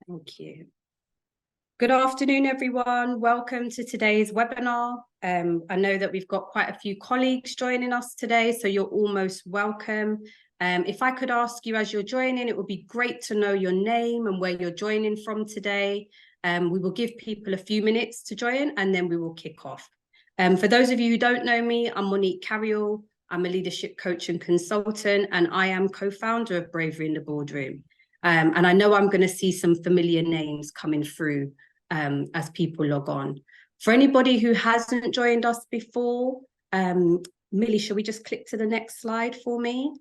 Thank you. Good afternoon, everyone. Welcome to today's webinar. I know that we've got quite a few colleagues joining us today, so you're almost welcome. If I could ask you as you're joining, it would be great to know your name and where you're joining from today. We will give people a few minutes to join and then we will kick off. For those of you who don't know me, I'm Monique Carayol. I'm a leadership coach and consultant, and I am co-founder of Bravery in the Boardroom. And I know I'm going to see some familiar names coming through as people log on. For anybody who hasn't joined us before, Millie, shall we just click to the next slide for me?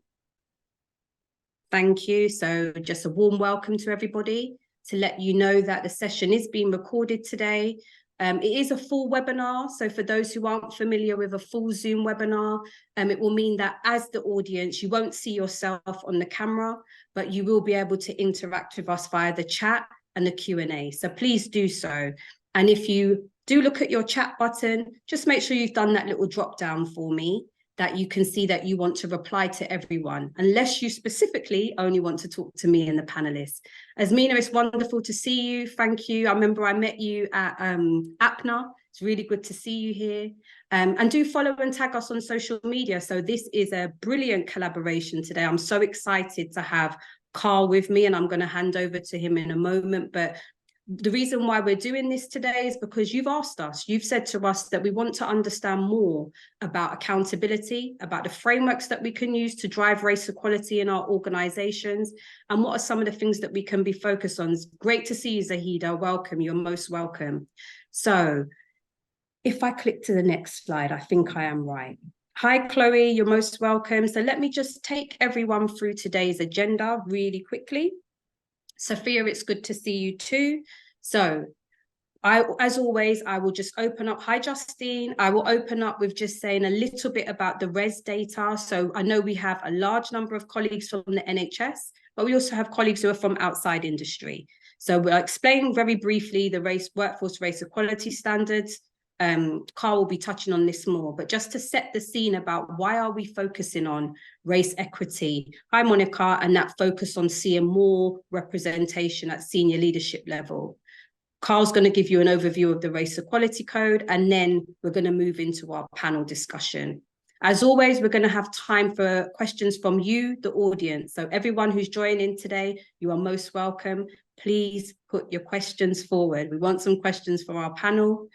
Thank you. So just a warm welcome to everybody to let you know that the session is being recorded today. It is a full webinar. So for those who aren't familiar with a full Zoom webinar, it will mean that as the audience, you won't see yourself on the camera, but you will be able to interact with us via the chat and the Q&A. So please do so. And if you do look at your chat button, just make sure you've done that little drop down for me, that you can see that you want to reply to everyone, unless you specifically only want to talk to me and the panelists. Asmina, it's wonderful to see you. Thank you. I remember I met you at APNA. It's really good to see you here. And do follow and tag us on social media. So this is a brilliant collaboration today. I'm so excited to have Carl with me, and I'm going to hand over to him in a moment. But the reason why we're doing this today is because you've asked us, you've said to us that we want to understand more about accountability, about the frameworks that we can use to drive race equality in our organizations, and what are some of the things that we can be focused on. It's great to see you, Zahida. Welcome. You're most welcome. So if I click to the next slide, I think I am right. Hi, Chloe, you're most welcome. So let me just take everyone through today's agenda really quickly. Sophia, it's good to see you too. So as always, I will just open up. Hi, Justine. I will open up with just saying a little bit about the res data. So I know we have a large number of colleagues from the NHS, but we also have colleagues who are from outside industry. So we'll explain very briefly the workforce race equality standards. Carl will be touching on this more, but just to set the scene about why are we focusing on race equity. Hi, Monica, and that focus on seeing more representation at senior leadership level. Carl's going to give you an overview of the Race Equality Code, and then we're going to move into our panel discussion. As always, we're going to have time for questions from you, the audience. So everyone who's joining today, you are most welcome. Please put your questions forward. We want some questions from our panel.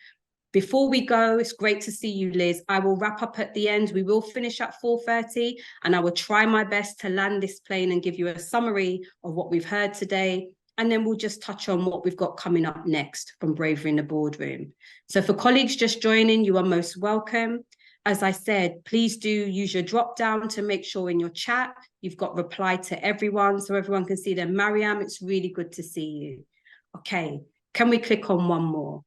Before we go, it's great to see you, Liz. I will wrap up at the end. We will finish at 4:30, and I will try my best to land this plane and give you a summary of what we've heard today. And then we'll just touch on what we've got coming up next from Bravery in the Boardroom. So for colleagues just joining, you are most welcome. As I said, please do use your drop down to make sure in your chat you've got reply to everyone so everyone can see them. Mariam, it's really good to see you. Okay, can we click on one more?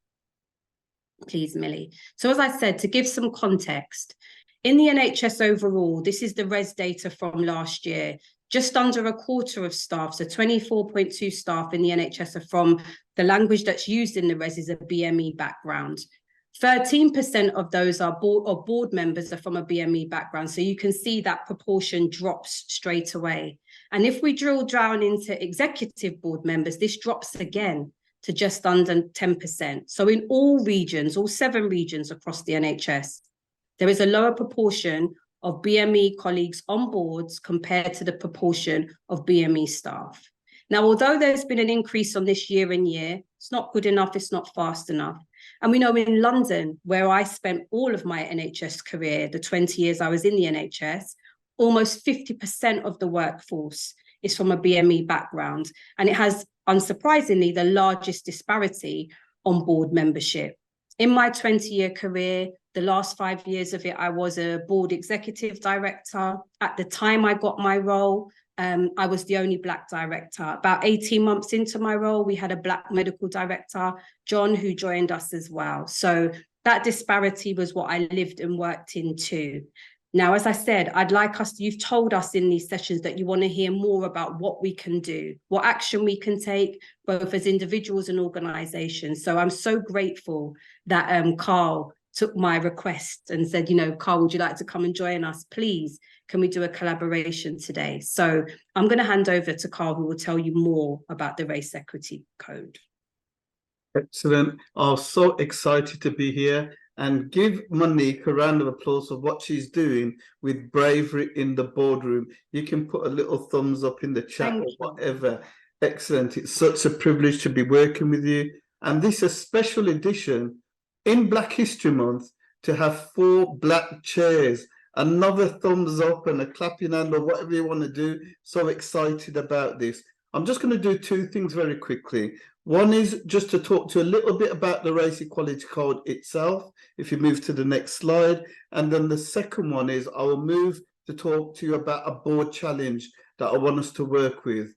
Please, Millie. So as I said, to give some context, in the NHS overall, this is the res data from last year, just under a quarter of staff, so 24.2 staff in the NHS are from the language that's used in the res is a BME background. 13% of those are board members are from a BME background. So you can see that proportion drops straight away. And if we drill down into executive board members, this drops again to just under 10%. So in all regions, all 7 regions across the NHS, there is a lower proportion of BME colleagues on boards compared to the proportion of BME staff. Now, although there's been an increase on this year and year, it's not good enough, it's not fast enough. And we know in London, where I spent all of my NHS career, the 20 years I was in the NHS, almost 50% of the workforce is from a BME background. And it has, unsurprisingly, the largest disparity on board membership. In my 20-year career, the last 5 years of it, I was a board executive director. At the time I got my role, I was the only Black director. About 18 months into my role, we had a Black medical director, John, who joined us as well. So that disparity was what I lived and worked in too. Now, as I said, I'd like us, you've told us in these sessions that you want to hear more about what we can do, what action we can take, both as individuals and organizations. So I'm so grateful that Carl took my request and said, you know, Carl, would you like to come and join us? Please, can we do a collaboration today? So I'm going to hand over to Carl, who will tell you more about the Race Equity Code. Excellent. I'm so excited to be here, and give Monique a round of applause for what she's doing with Bravery in the Boardroom. You can put a little thumbs up in the chat or whatever. Excellent. It's such a privilege to be working with you. And this is a special edition in Black History Month to have 4 black chairs. Another thumbs up and a clapping hand or whatever you want to do. So excited about this. I'm just going to do 2 things very quickly. One is just to talk to you a little bit about the Race Equality Code itself, if you move to the next slide. And then the second one is I will move to talk to you about a board challenge that I want us to work with.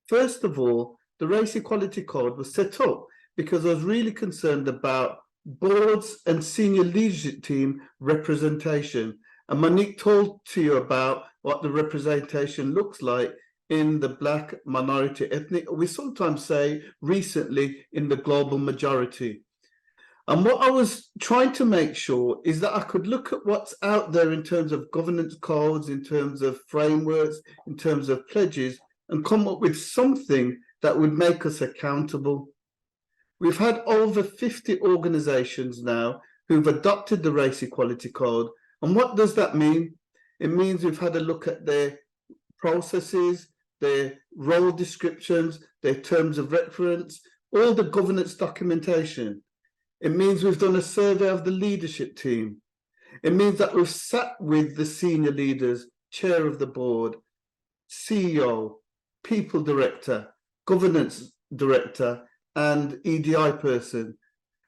First of all, the Race Equality Code was set up because I was really concerned about boards and senior leadership team representation. And Monique told to you about what the representation looks like in the Black minority ethnic, we sometimes say recently in the global majority. And what I was trying to make sure is that I could look at what's out there in terms of governance codes, in terms of frameworks, in terms of pledges, and come up with something that would make us accountable. We've had over 50 organizations now who've adopted the Race Equality Code. And what does that mean? It means we've had a look at their processes, their role descriptions, their terms of reference, all the governance documentation. It means we've done a survey of the leadership team. It means that we've sat with the senior leaders, chair of the board, CEO, people director, governance director, and EDI person.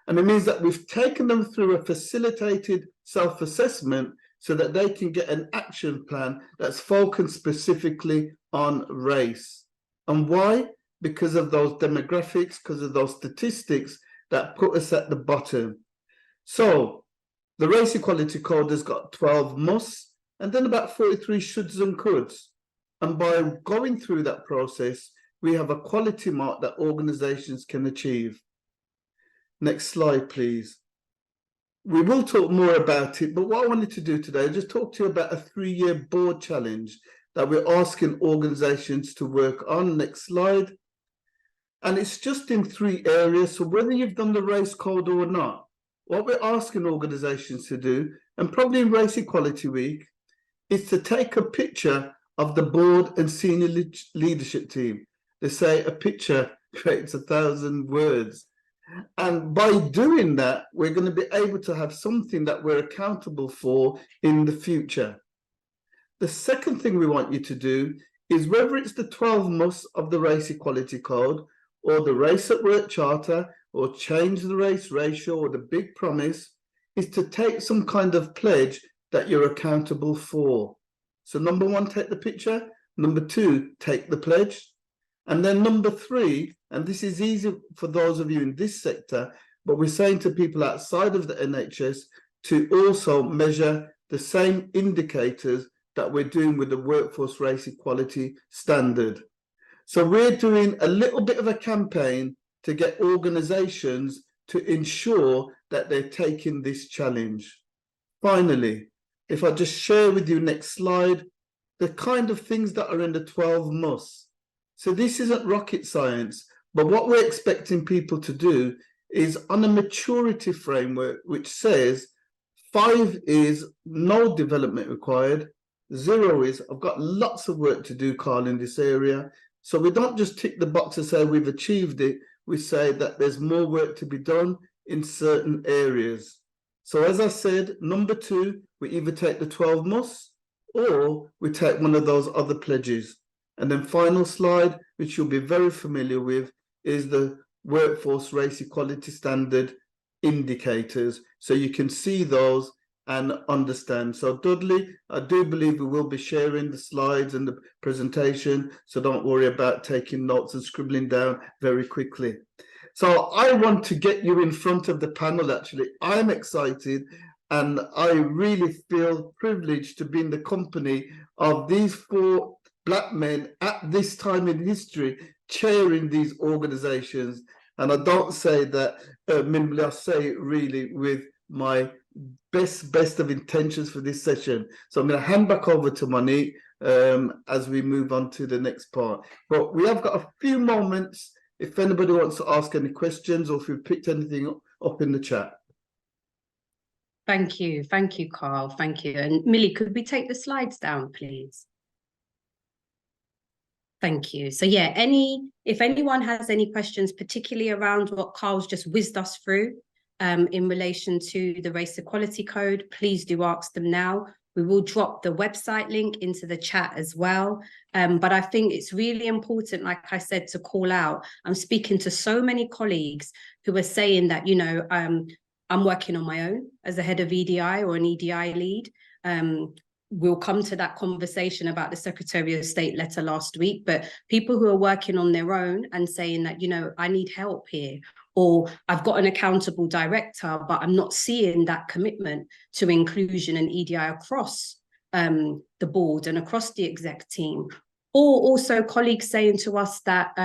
And it means that we've taken them through a facilitated self-assessment so that they can get an action plan that's focused specifically on race. And why? Because of those demographics, because of those statistics that put us at the bottom. So the Race Equality Code has got 12 musts and then about 43 shoulds and coulds. And by going through that process, we have a quality mark that organizations can achieve. Next slide, please. We will talk more about it, but what I wanted to do today is just talk to you about a 3-year board challenge that we're asking organizations to work on. Next slide. And it's just in 3 areas. So whether you've done the race code or not, what we're asking organizations to do, and probably in Race Equality Week, is to take a picture of the board and senior leadership team. They say a picture creates 1,000 words. And by doing that, we're going to be able to have something that we're accountable for in the future. The second thing we want you to do is, whether it's the 12 musts of the Race Equality Code or the Race at Work Charter or change the race ratio or the big promise, is to take some kind of pledge that you're accountable for. So number 1, take the picture. Number 2, take the pledge. And then number 3, and this is easy for those of you in this sector, but we're saying to people outside of the NHS to also measure the same indicators that we're doing with the Workforce Race Equality Standard. So we're doing a little bit of a campaign to get organizations to ensure that they're taking this challenge. Finally, if I just share with you, next slide, the kind of things that are in the 12 musts. So this isn't rocket science, but what we're expecting people to do is on a maturity framework, which says 5 is no development required, 0 is I've got lots of work to do, Carl, in this area. So we don't just tick the box and say we've achieved it. We say that there's more work to be done in certain areas. So as I said, number 2, we either take the 12 musts or we take one of those other pledges. And then final slide, which you'll be very familiar with, is the Workforce Race Equality Standard indicators. So you can see those and understand. So Dudley, I do believe we will be sharing the slides and the presentation. So don't worry about taking notes and scribbling down very quickly. So I want to get you in front of the panel, actually. I'm excited and I really feel privileged to be in the company of these 4 Black men at this time in history chairing these organizations. And I don't say that minimally, I say it really with my best of intentions for this session. So I'm going to hand back over to Monique as we move on to the next part. But we have got a few moments if anybody wants to ask any questions or if you've picked anything up in the chat. Thank you, Carl. Thank you. And Millie, could we take the slides down, please? Thank you. So yeah, if anyone has any questions, particularly around what Carl's just whizzed us through in relation to the Race Equality Code, please do ask them now. We will drop the website link into the chat as well. But I think it's really important, like I said, to call out. I'm speaking to so many colleagues who are saying that, you know, I'm working on my own as a head of EDI or an EDI lead. We'll come to that conversation about the Secretary of State letter last week, but people who are working on their own and saying that, you know, I need help here, or I've got an accountable director, but I'm not seeing that commitment to inclusion and EDI across the board and across the exec team. Or also colleagues saying to us that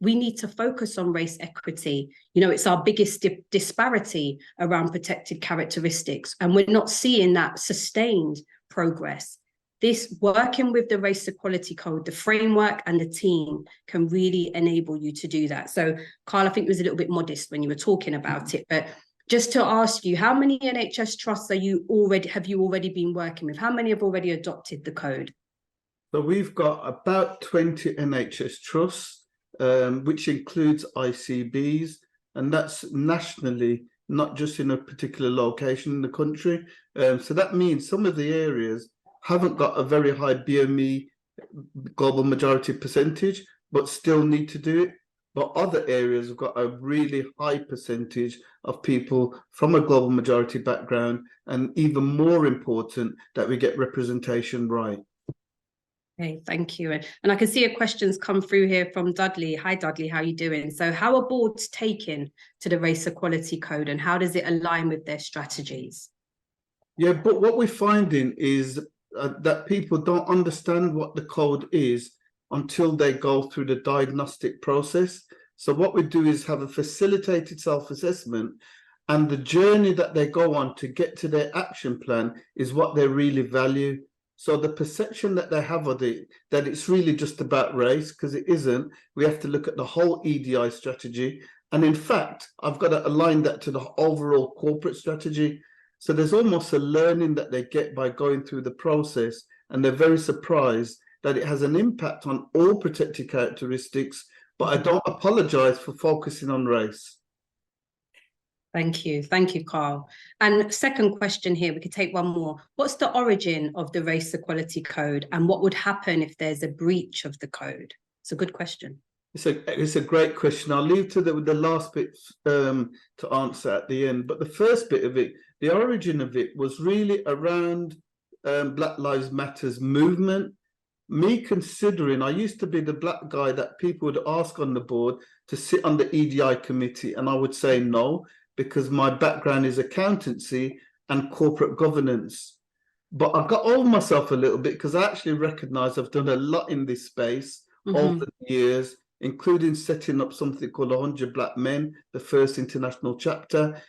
we need to focus on race equity. You know, it's our biggest disparity around protected characteristics, and we're not seeing that sustained progress. This working with the Race Equality Code, the framework and the team can really enable you to do that. So, Carl, I think it was a little bit modest when you were talking about it, but just to ask you, how many NHS trusts have you already been working with? How many have already adopted the code? So we've got about 20 NHS trusts, which includes ICBs, and that's nationally, not just in a particular location in the country. So that means some of the areas haven't got a very high BME global majority percentage, but still need to do it. But other areas have got a really high percentage of people from a global majority background, and even more important that we get representation right. Okay, thank you. And I can see a questions come through here from Dudley. Hi, Dudley, how are you doing? So how are boards taken to the Race Equality Code, and how does it align with their strategies? Yeah, but what we're finding is that people don't understand what the code is until they go through the diagnostic process. So what we do is have a facilitated self-assessment, and the journey that they go on to get to their action plan is what they really value. So the perception that they have of it, that it's really just about race, because it isn't. We have to look at the whole EDI strategy. And in fact, I've got to align that to the overall corporate strategy. So there's almost a learning that they get by going through the process, and they're very surprised that it has an impact on all protected characteristics, but I don't apologize for focusing on race. Thank you, Carl. And second question here, we could take one more. What's the origin of the Race Equality Code, and what would happen if there's a breach of the code? It's a good question. It's a great question. I'll leave to the last bit to answer at the end. But the first bit of it, the origin of it was really around Black Lives Matter's movement. Me considering, I used to be the black guy that people would ask on the board to sit on the EDI committee, and I would say no, because my background is accountancy and corporate governance. But I've got over myself a little bit because I actually recognize I've done a lot in this space over the years, including setting up something called 100 Black Men, the first international chapter,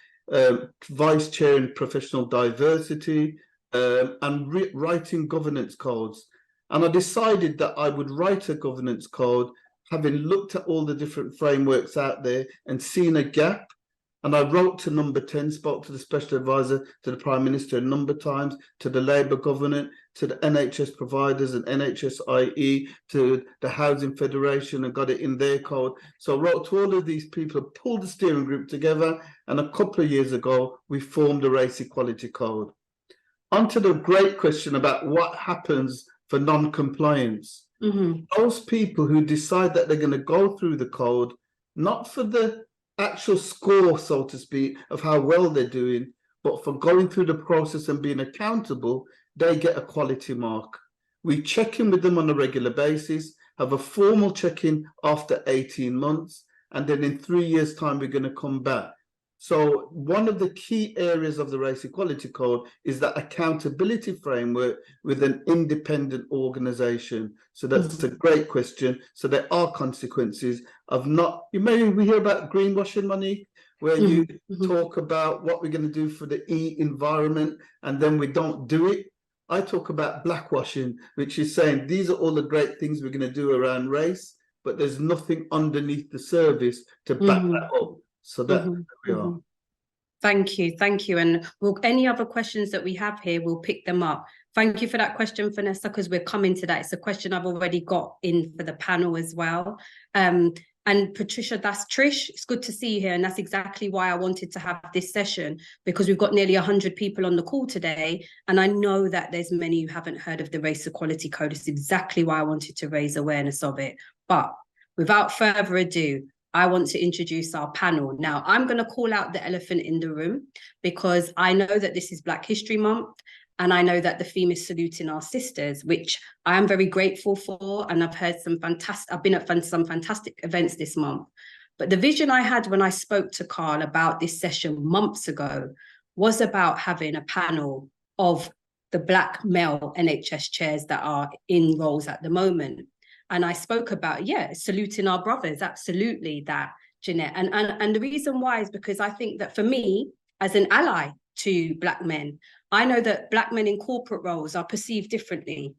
vice chairing professional diversity, and writing governance codes. And I decided that I would write a governance code, having looked at all the different frameworks out there and seen a gap. And I wrote to number 10, spoke to the special advisor to the Prime Minister a number of times, to the Labour government, to the NHS providers and NHSIE, to the Housing Federation, and got it in their code. So I wrote to all of these people, pulled the steering group together, and a couple of years ago, we formed the Race Equality Code. On to the great question about what happens for non-compliance. Those people who decide that they're going to go through the code, not for the actual score, so to speak, of how well they're doing, but for going through the process and being accountable, they get a quality mark. We check in with them on a regular basis, have a formal check-in after 18 months, and then in 3 years' time, we're going to come back. So one of the key areas of the Race Equality Code is that accountability framework with an independent organization. So that's a great question. So there are consequences of not, we hear about greenwashing, Monique, where you talk about what we're going to do for the environment, and then we don't do it. I talk about blackwashing, which is saying these are all the great things we're going to do around race, but there's nothing underneath the service to back that up. So that's where we are. Thank you. And any other questions that we have here, we'll pick them up. Thank you for that question, Vanessa, because we're coming to that. It's a question I've already got in for the panel as well. And Patricia, that's Trish. It's good to see you here. And that's exactly why I wanted to have this session, because we've got nearly 100 people on the call today. And I know that there's many who haven't heard of the Race Equality Code. It's exactly why I wanted to raise awareness of it. But without further ado, I want to introduce our panel. Now, I'm going to call out the elephant in the room, because I know that this is Black History Month. And I know that the theme is saluting our sisters, which I am very grateful for. And I've heard I've been at some fantastic events this month. But the vision I had when I spoke to Carl about this session months ago was about having a panel of the Black male NHS chairs that are in roles at the moment. And I spoke about, saluting our brothers, absolutely that, Jeanette. And the reason why is because I think that for me, as an ally to Black men, I know that Black men in corporate roles are perceived differently.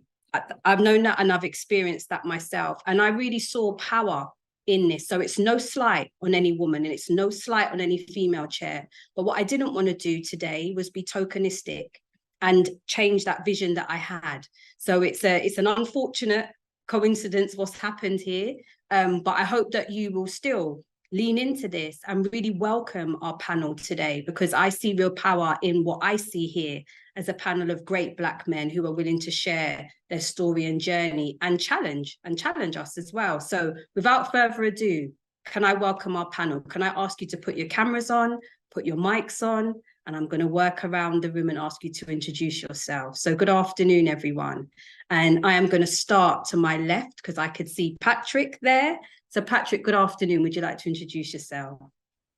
I've known that and I've experienced that myself. And I really saw power in this. So it's no slight on any woman and it's no slight on any female chair. But what I didn't want to do today was be tokenistic and change that vision that I had. So it's an unfortunate coincidence what's happened here. But I hope that you will still lean into this and really welcome our panel today, because I see real power in what I see here as a panel of great Black men who are willing to share their story and journey and challenge us as well. So without further ado, can I welcome our panel? Can I ask you to put your cameras on, put your mics on, and I'm going to work around the room and ask you to introduce yourself. So good afternoon, everyone. And I am going to start to my left because I could see Patrick there. So Patrick, good afternoon. Would you like to introduce yourself?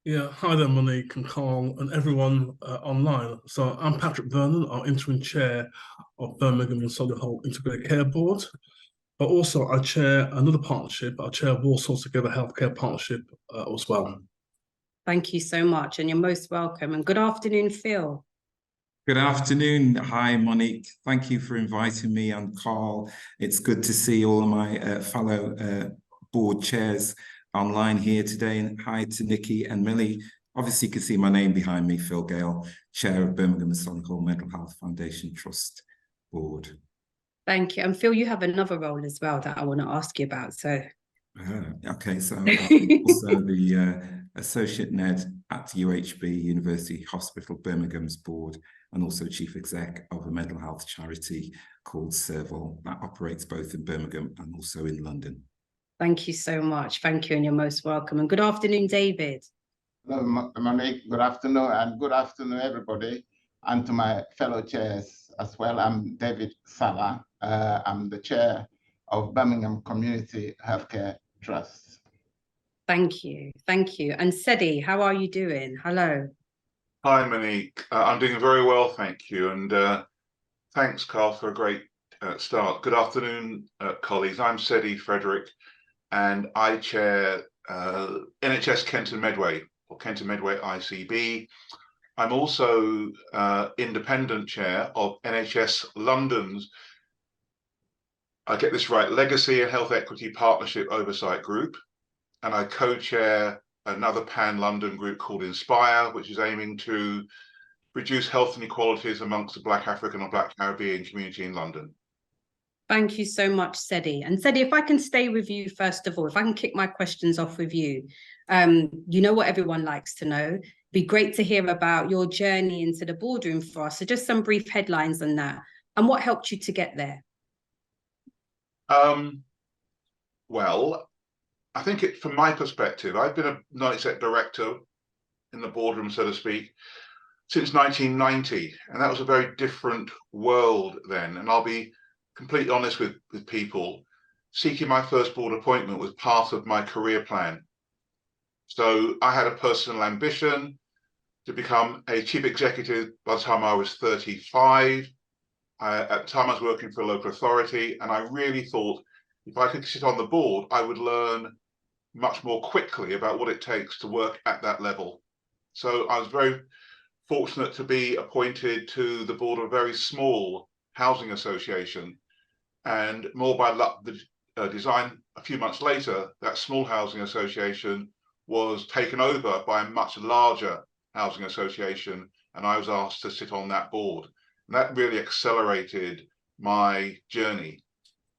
Yeah, hi there, Monique and Carl and everyone online. So I'm Patrick Vernon, our interim chair of Birmingham and Solihull Integrated Care Board. But also I chair another partnership. I chair Walsall Together Healthcare Partnership as well. Thank you so much. And you're most welcome. And good afternoon, Phil. Good afternoon. Hi, Monique. Thank you for inviting me and Carl. It's good to see all of my fellow board chairs online here today. And hi to Nikki and Millie. Obviously, you can see my name behind me, Phil Gale, Chair of Birmingham and Solihull Mental Health Foundation Trust Board. Thank you. And Phil, you have another role as well that I want to ask you about. So, okay, so I'm also the Associate NED at UHB, University Hospital Birmingham's board, and also Chief Exec of a mental health charity called Serval that operates both in Birmingham and also in London. Thank you so much. Thank you, and you're most welcome. And good afternoon, David. Hello, Monique. Good afternoon, and good afternoon, everybody, and to my fellow chairs as well. I'm David Salah. I'm the chair of Birmingham Community Healthcare Trust. Thank you. Thank you. And Sedi, how are you doing? Hello. Hi, Monique. I'm doing very well, thank you. And thanks, Carl, for a great start. Good afternoon, colleagues. I'm Sedi Frederick, and I chair NHS Kent and Medway, or Kent and Medway ICB. I'm also independent chair of NHS London's, I get this right, Legacy and Health Equity Partnership Oversight Group. And I co-chair another pan-London group called Inspire, which is aiming to reduce health inequalities amongst the Black African or Black Caribbean community in London. Thank you so much, Sedi. And Sedi, if I can stay with you, first of all, if I can kick my questions off with you, you know what everyone likes to know. It'd be great to hear about your journey into the boardroom for us. So just some brief headlines on that and what helped you to get there. Well, I think from my perspective, I've been a non-exec director in the boardroom, so to speak, since 1990. And that was a very different world then. And I'll be completely honest with people, seeking my first board appointment was part of my career plan. So I had a personal ambition to become a chief executive by the time I was 35. At the time I was working for a local authority, and I really thought if I could sit on the board, I would learn much more quickly about what it takes to work at that level. So I was very fortunate to be appointed to the board of a very small housing association, and more by luck, the design a few months later, that small housing association was taken over by a much larger housing association, and I was asked to sit on that board. And that really accelerated my journey.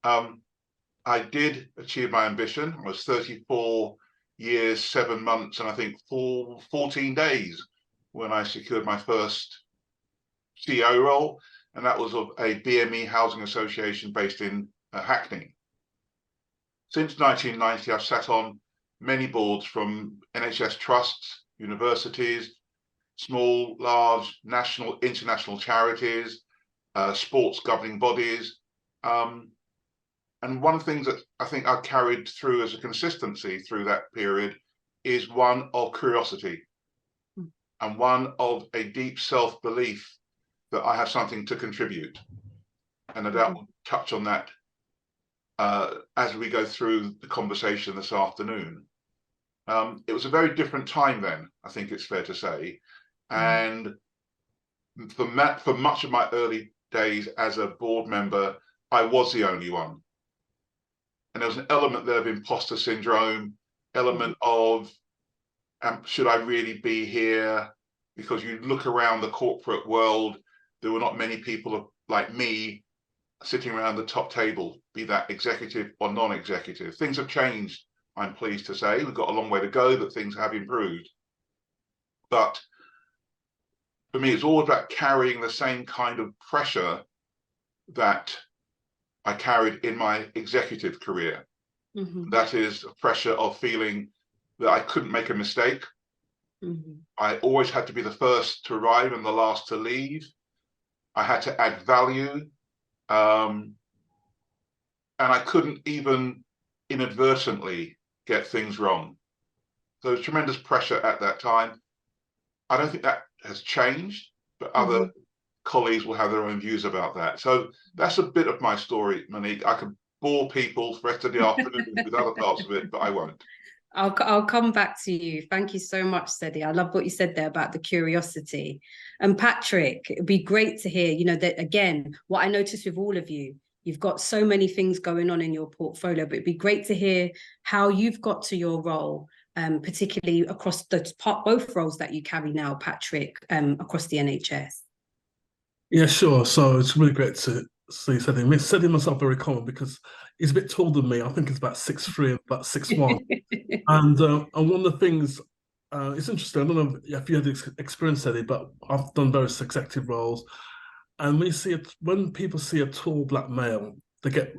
I did achieve my ambition. I was 34 years, 7 months, and I think 14 days when I secured my first CEO role, and that was of a BME housing association based in Hackney. Since 1990, I've sat on many boards from NHS trusts, universities, small, large, national, international charities, sports governing bodies. And one of the things that I think I carried through as a consistency through that period is one of curiosity and one of a deep self-belief that I have something to contribute. And I doubt we'll touch on that as we go through the conversation this afternoon. It was a very different time then, I think it's fair to say. And for much of my early days as a board member, I was the only one. And there was an element there of imposter syndrome, element of, should I really be here? Because you look around the corporate world, there were not many people like me sitting around the top table, be that executive or non-executive. Things have changed, I'm pleased to say. We've got a long way to go, but things have improved. But for me, it's all about carrying the same kind of pressure that I carried in my executive career. That is a pressure of feeling that I couldn't make a mistake. I always had to be the first to arrive and the last to leave. I had to add value. And I couldn't even inadvertently get things wrong. So there was tremendous pressure at that time. I don't think that has changed, but other colleagues will have their own views about that. So that's a bit of my story, Monique. I could bore people for the rest of the afternoon with other parts of it, but I won't. I'll come back to you. Thank you so much, Sedi. I love what you said there about the curiosity. And Patrick, it'd be great to hear, you know, that again, what I noticed with all of you, you've got so many things going on in your portfolio, but it'd be great to hear how you've got to your role, particularly across both roles that you carry now, Patrick, across the NHS. Yeah, sure. So it's really great to see Sedi. Sedi myself very common because he's a bit taller than me. I think he's about 6'3", about 6'1". And one of the things, it's interesting, I don't know if you had experience, Sedi, but I've done various executive roles. And when people see a tall black male, they get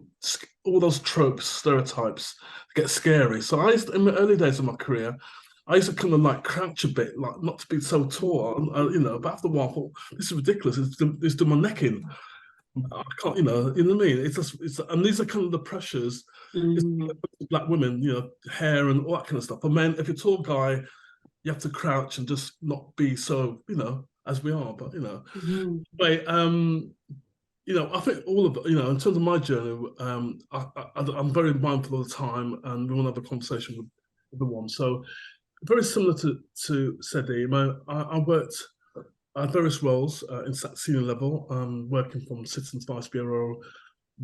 all those tropes, stereotypes, get scary. So I used to, in the early days of my career, I used to kind of like crouch a bit, like not to be so tall, you know. But after a while, I thought, this is ridiculous. It's doing my neck in. I can't, you know what I mean. And these are kind of the pressures. Black women, you know, hair and all that kind of stuff. But men, if you're a tall guy, you have to crouch and just not be so, you know, as we are. But you know, you know, I think all of, you know, in terms of my journey, I'm very mindful of the time, and we want to have a conversation with everyone. So very similar to Sedi, I worked at various roles in senior level, working from Citizens Vice Bureau,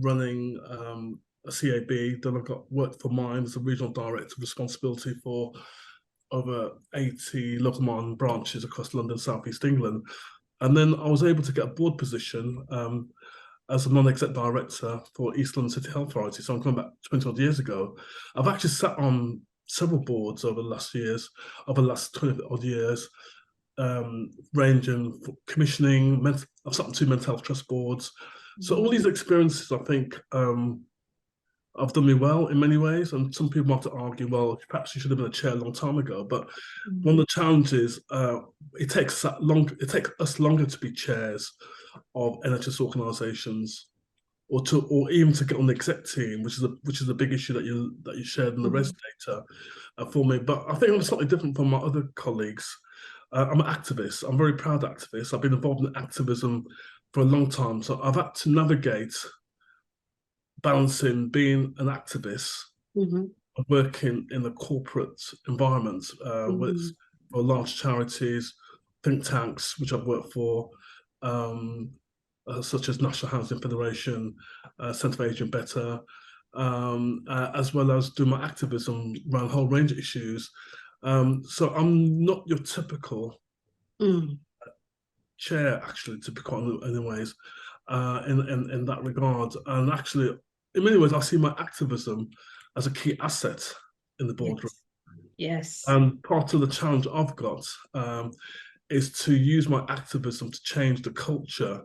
running a CAB. Then I worked for mine as a regional director, responsibility for over 80 local mine branches across London, South East England. And then I was able to get a board position as a non-exec director for East London City Health Authority. So I'm going back 20 odd years ago. I've actually sat on several boards over the last 20 odd years, ranging from commissioning, I've sat on 2 mental health trust boards. So all these experiences, I think, have done me well in many ways. And some people might argue, well, perhaps you should have been a chair a long time ago. But one of the challenges, it takes us longer to be chairs of NHS organisations, or even to get on the exec team, which is a big issue that you shared in the res data for me. But I think I'm slightly different from my other colleagues. I'm an activist. I'm a very proud activist. I've been involved in activism for a long time, so I've had to navigate balancing being an activist and working in a corporate environment, where it's for large charities, think tanks, which I've worked for, such as National Housing Federation, Centre for Aging Better, as well as do my activism around a whole range of issues. So I'm not your typical chair, actually, to be quite in ways, in that regard. And actually, in many ways, I see my activism as a key asset in the boardroom. Yes. And part of the challenge I've got is to use my activism to change the culture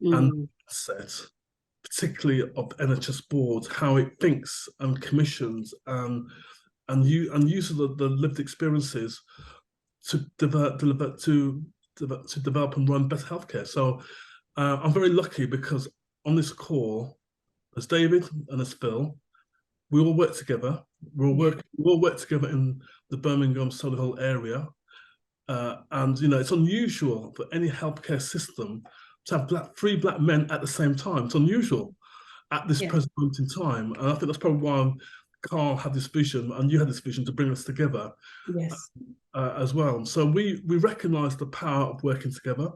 and asset, particularly of NHS boards, how it thinks and commissions and uses the lived experiences to develop and run better healthcare. So I'm very lucky because on this call, there's David and there's Phil. We all work together. We all work together in the Birmingham Solihull area, and it's unusual for any healthcare system to have three black men at the same time. It's unusual at this present moment in time, and I think that's probably why Carl had this vision, and you had this vision to bring us together. Yes. As well. So we recognise the power of working together.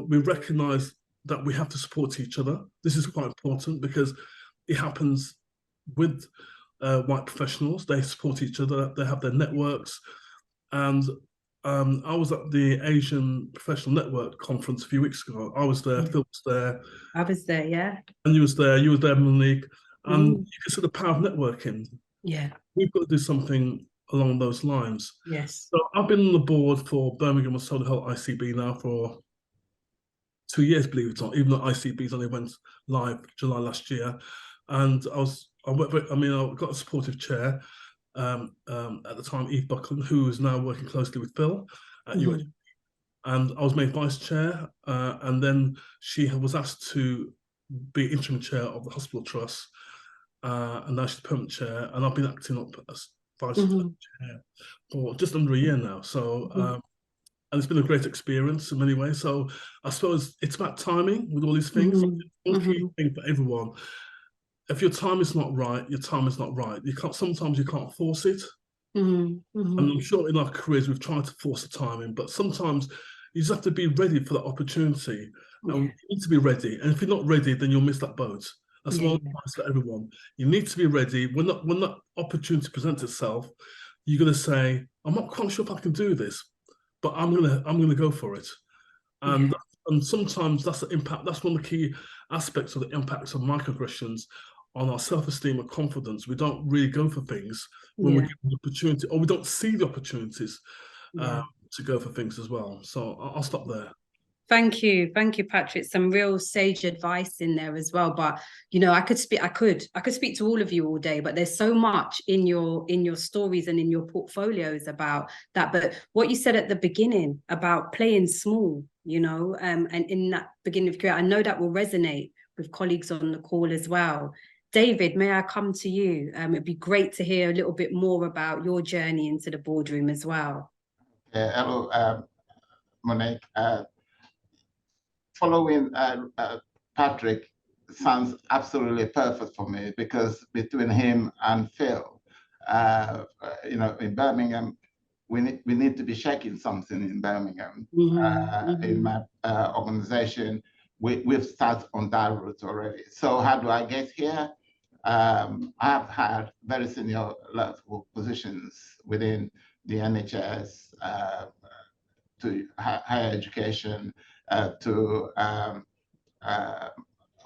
We recognise that we have to support each other. This is quite important because it happens with white professionals. They support each other. They have their networks. And I was at the Asian Professional Network conference a few weeks ago. I was there. Phil was there. I was there, yeah. And you was there. You were there, Monique. And you can see the power of networking. Yeah. We've got to do something along those lines. Yes. So I've been on the board for Birmingham and Solihull ICB now for 2 years, believe it or not, even though ICB's only went live July last year. And I got a supportive chair at the time, Eve Buckland, who is now working closely with Phil at UH. And I was made vice chair, and then she was asked to be interim chair of the hospital trust, and now she's the permanent chair, and I've been acting up as vice chair for just under a year now. So, and it's been a great experience in many ways. So I suppose it's about timing with all these things. One key thing for everyone: if your time is not right, your time is not right. Sometimes you can't force it. And I'm sure in our careers we've tried to force the timing, but sometimes you just have to be ready for that opportunity. And you need to be ready. And if you're not ready, then you'll miss that boat. That's one advice for everyone. You need to be ready. When that opportunity presents itself, you're going to say, "I'm not quite sure if I can do this, but I'm gonna go for it." And sometimes that's the impact. That's one of the key aspects of the impacts of microaggressions on our self-esteem and confidence. We don't really go for things when we get the opportunity, or we don't see the opportunities to go for things as well. So I'll stop there. Thank you, Patrick. Some real sage advice in there as well. But I could speak to all of you all day. But there's so much in your stories and in your portfolios about that. But what you said at the beginning about playing small, and in that beginning of career, I know that will resonate with colleagues on the call as well. David, may I come to you? It'd be great to hear a little bit more about your journey into the boardroom as well. Hello, Monique. Following Patrick sounds absolutely perfect for me, because between him and Phil, in Birmingham, we need to be shaking something in Birmingham. In my organization, we've started on that route already. So how do I get here? I've had very senior level positions within the NHS, to higher education, to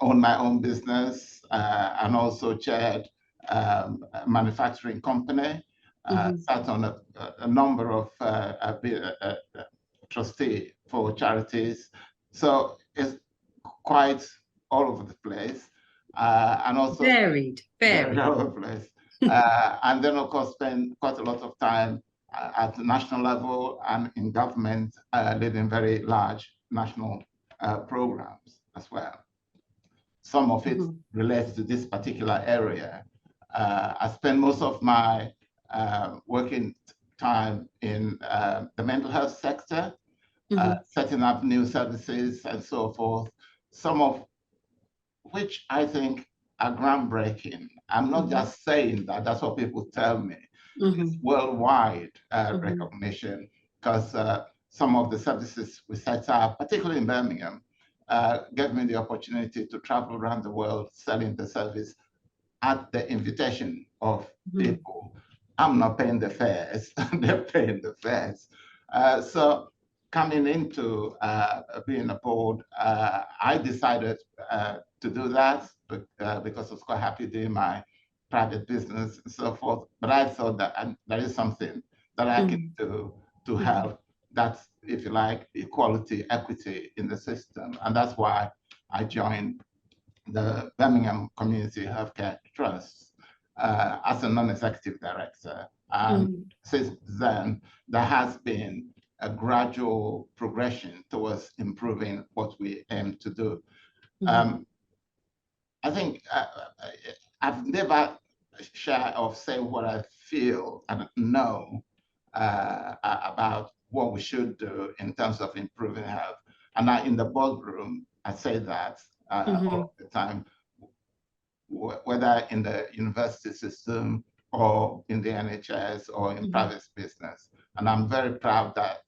own my own business, and also chaired a manufacturing company, sat on a number of trustee for charities. So it's quite all over the place, and also varied all over the place. And then of course spend quite a lot of time at the national level and in government, leading very large national programs as well. Some of it relates to this particular area. I spend most of my working time in the mental health sector, setting up new services and so forth, some of which I think are groundbreaking. I'm not just saying that, that's what people tell me. It's worldwide recognition. because some of the services we set up, particularly in Birmingham, gave me the opportunity to travel around the world selling the service at the invitation of people. I'm not paying the fares, they're paying the fares. So coming into being a board, I decided to do that because I was quite happy doing my private business and so forth. But I thought that there is something that I can do to help. That's, if you like, equality, equity in the system. And that's why I joined the Birmingham Community Healthcare Trust as a non-executive director. And since then, there has been a gradual progression towards improving what we aim to do. I think I've never shy of saying what I feel and know about what we should do in terms of improving health. And in the boardroom, I say that all the time, whether in the university system or in the NHS or in private business. And I'm very proud that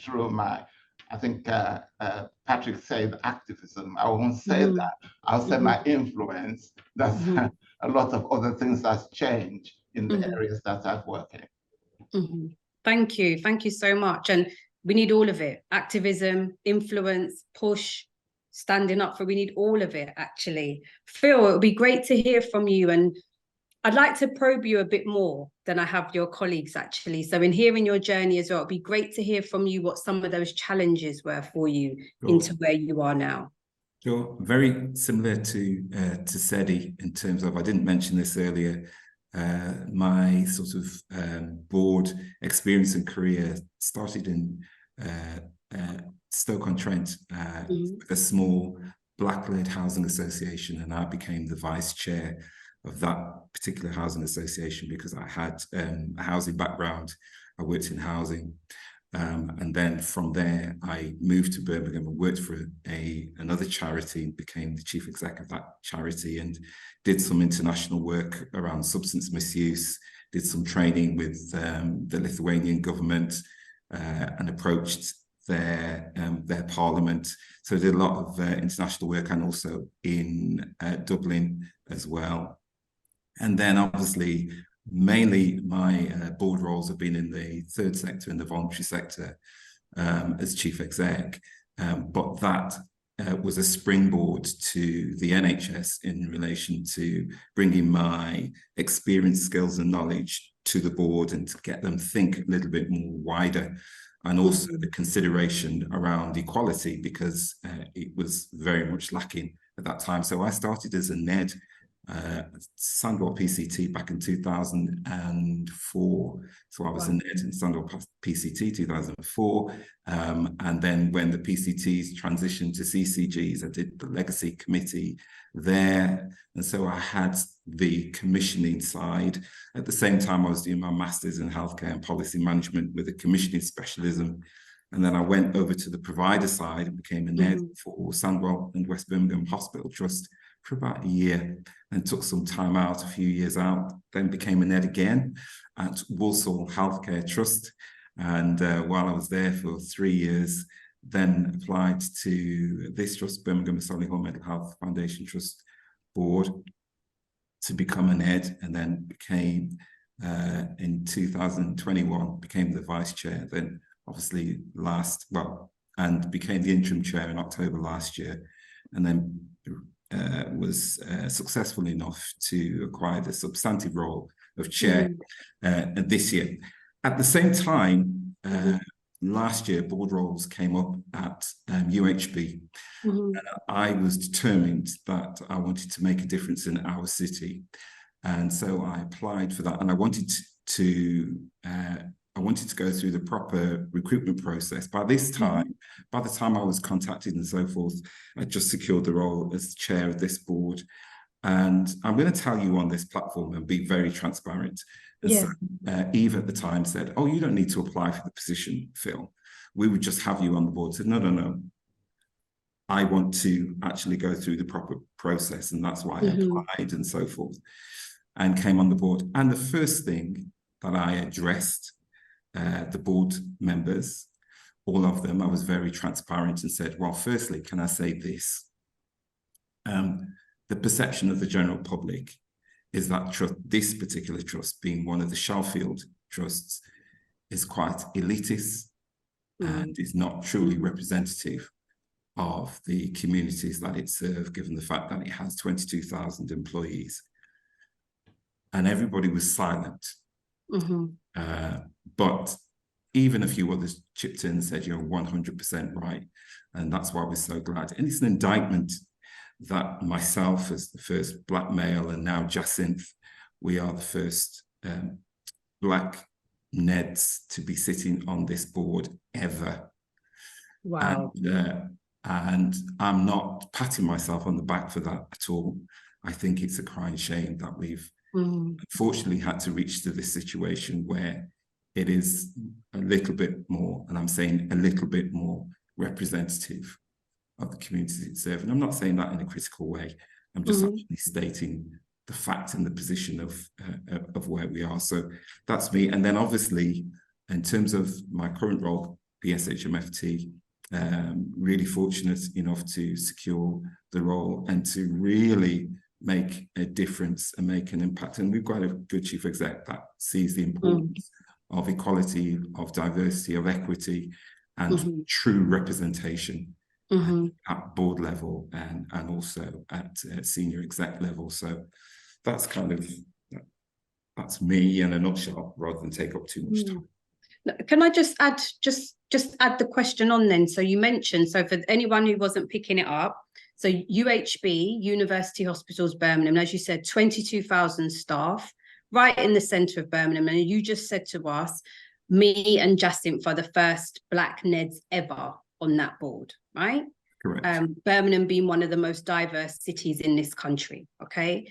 through my, I think Patrick said activism, I won't say that, I'll say my influence, that's a lot of other things that's changed in the areas that I've worked in. Thank you so much. And we need all of it: activism, influence, push, standing up for, we need all of it, actually. Phil, it would be great to hear from you, and I'd like to probe you a bit more than I have your colleagues, actually. So in hearing your journey as well, it'd be great to hear from you what some of those challenges were for you into where you are now. Sure, very similar to Sedi in terms of, I didn't mention this earlier, my sort of board experience and career started in Stoke-on-Trent with a small Black-led housing association, and I became the vice chair of that particular housing association because I had a housing background. I worked in housing, and then from there I moved to Birmingham and worked for another charity, became the chief exec of that charity, and did some international work around substance misuse, did some training with the Lithuanian government, and approached their parliament. So I did a lot of international work, and also in Dublin as well. And then obviously, mainly my board roles have been in the third sector, in the voluntary sector, as chief exec. But that was a springboard to the NHS in relation to bringing my experience, skills and knowledge to the board, and to get them think a little bit more wider. And also the consideration around equality, because it was very much lacking at that time. So I started as a NED, Sandwell PCT, back in 2004. So I was a NED in Sandwell PCT 2004. And then when the PCTs transitioned to CCGs, I did the legacy committee there. And so I had the commissioning side. At the same time, I was doing my master's in healthcare and policy management with a commissioning specialism. And then I went over to the provider side and became a NED for Sandwell and West Birmingham Hospital Trust for about a year, and took some time out, a few years out, then became a NED again at Walsall Healthcare Trust. And while I was there for 3 years, then applied to this trust, Birmingham and Solihull Mental Health Foundation Trust Board, to become a NED, and then became, in 2021, became the vice chair, then obviously and became the interim chair in October last year, and then was successful enough to acquire the substantive role of chair this year. At the same time, last year, board roles came up at UHB. I was determined that I wanted to make a difference in our city. And so I applied for that, and I wanted to go through the proper recruitment process. By the time I was contacted and so forth, I just secured the role as chair of this board. And I'm going to tell you on this platform and be very transparent. So, Eve at the time said, "Oh, you don't need to apply for the position, Phil. We would just have you on the board." I said, no. I want to actually go through the proper process, and that's why I applied and so forth, and came on the board. And the first thing that I addressed the board members, all of them, I was very transparent and said, well, firstly, can I say this? The perception of the general public is that this particular trust, being one of the Sheffield trusts, is quite elitist and is not truly representative of the communities that it serves, given the fact that it has 22,000 employees. And everybody was silent. But even a few others chipped in and said, you're 100% right. And that's why we're so glad. And it's an indictment that myself, as the first Black male, and now Jacinth, we are the first Black Neds to be sitting on this board ever. Wow. And I'm not patting myself on the back for that at all. I think it's a crying shame that we've unfortunately had to reach to this situation where it is a little bit more, and I'm saying a little bit more, representative of the communities it serves. And I'm not saying that in a critical way. I'm just actually stating the fact and the position of where we are. So that's me. And then obviously, in terms of my current role, BSHMFT, really fortunate enough to secure the role and to really make a difference and make an impact. And we've got a good chief exec that sees the importance of equality, of diversity, of equity, and true representation at board level and also at senior exec level. So that's that's me in a nutshell, rather than take up too much time. Can I just add the question on then? So you mentioned, so for anyone who wasn't picking it up, so UHB, University Hospitals Birmingham, as you said, 22,000 staff, right in the centre of Birmingham. And you just said to us, me and Jacinth are the first Black Neds ever on that board, right? Correct. Birmingham being one of the most diverse cities in this country, okay?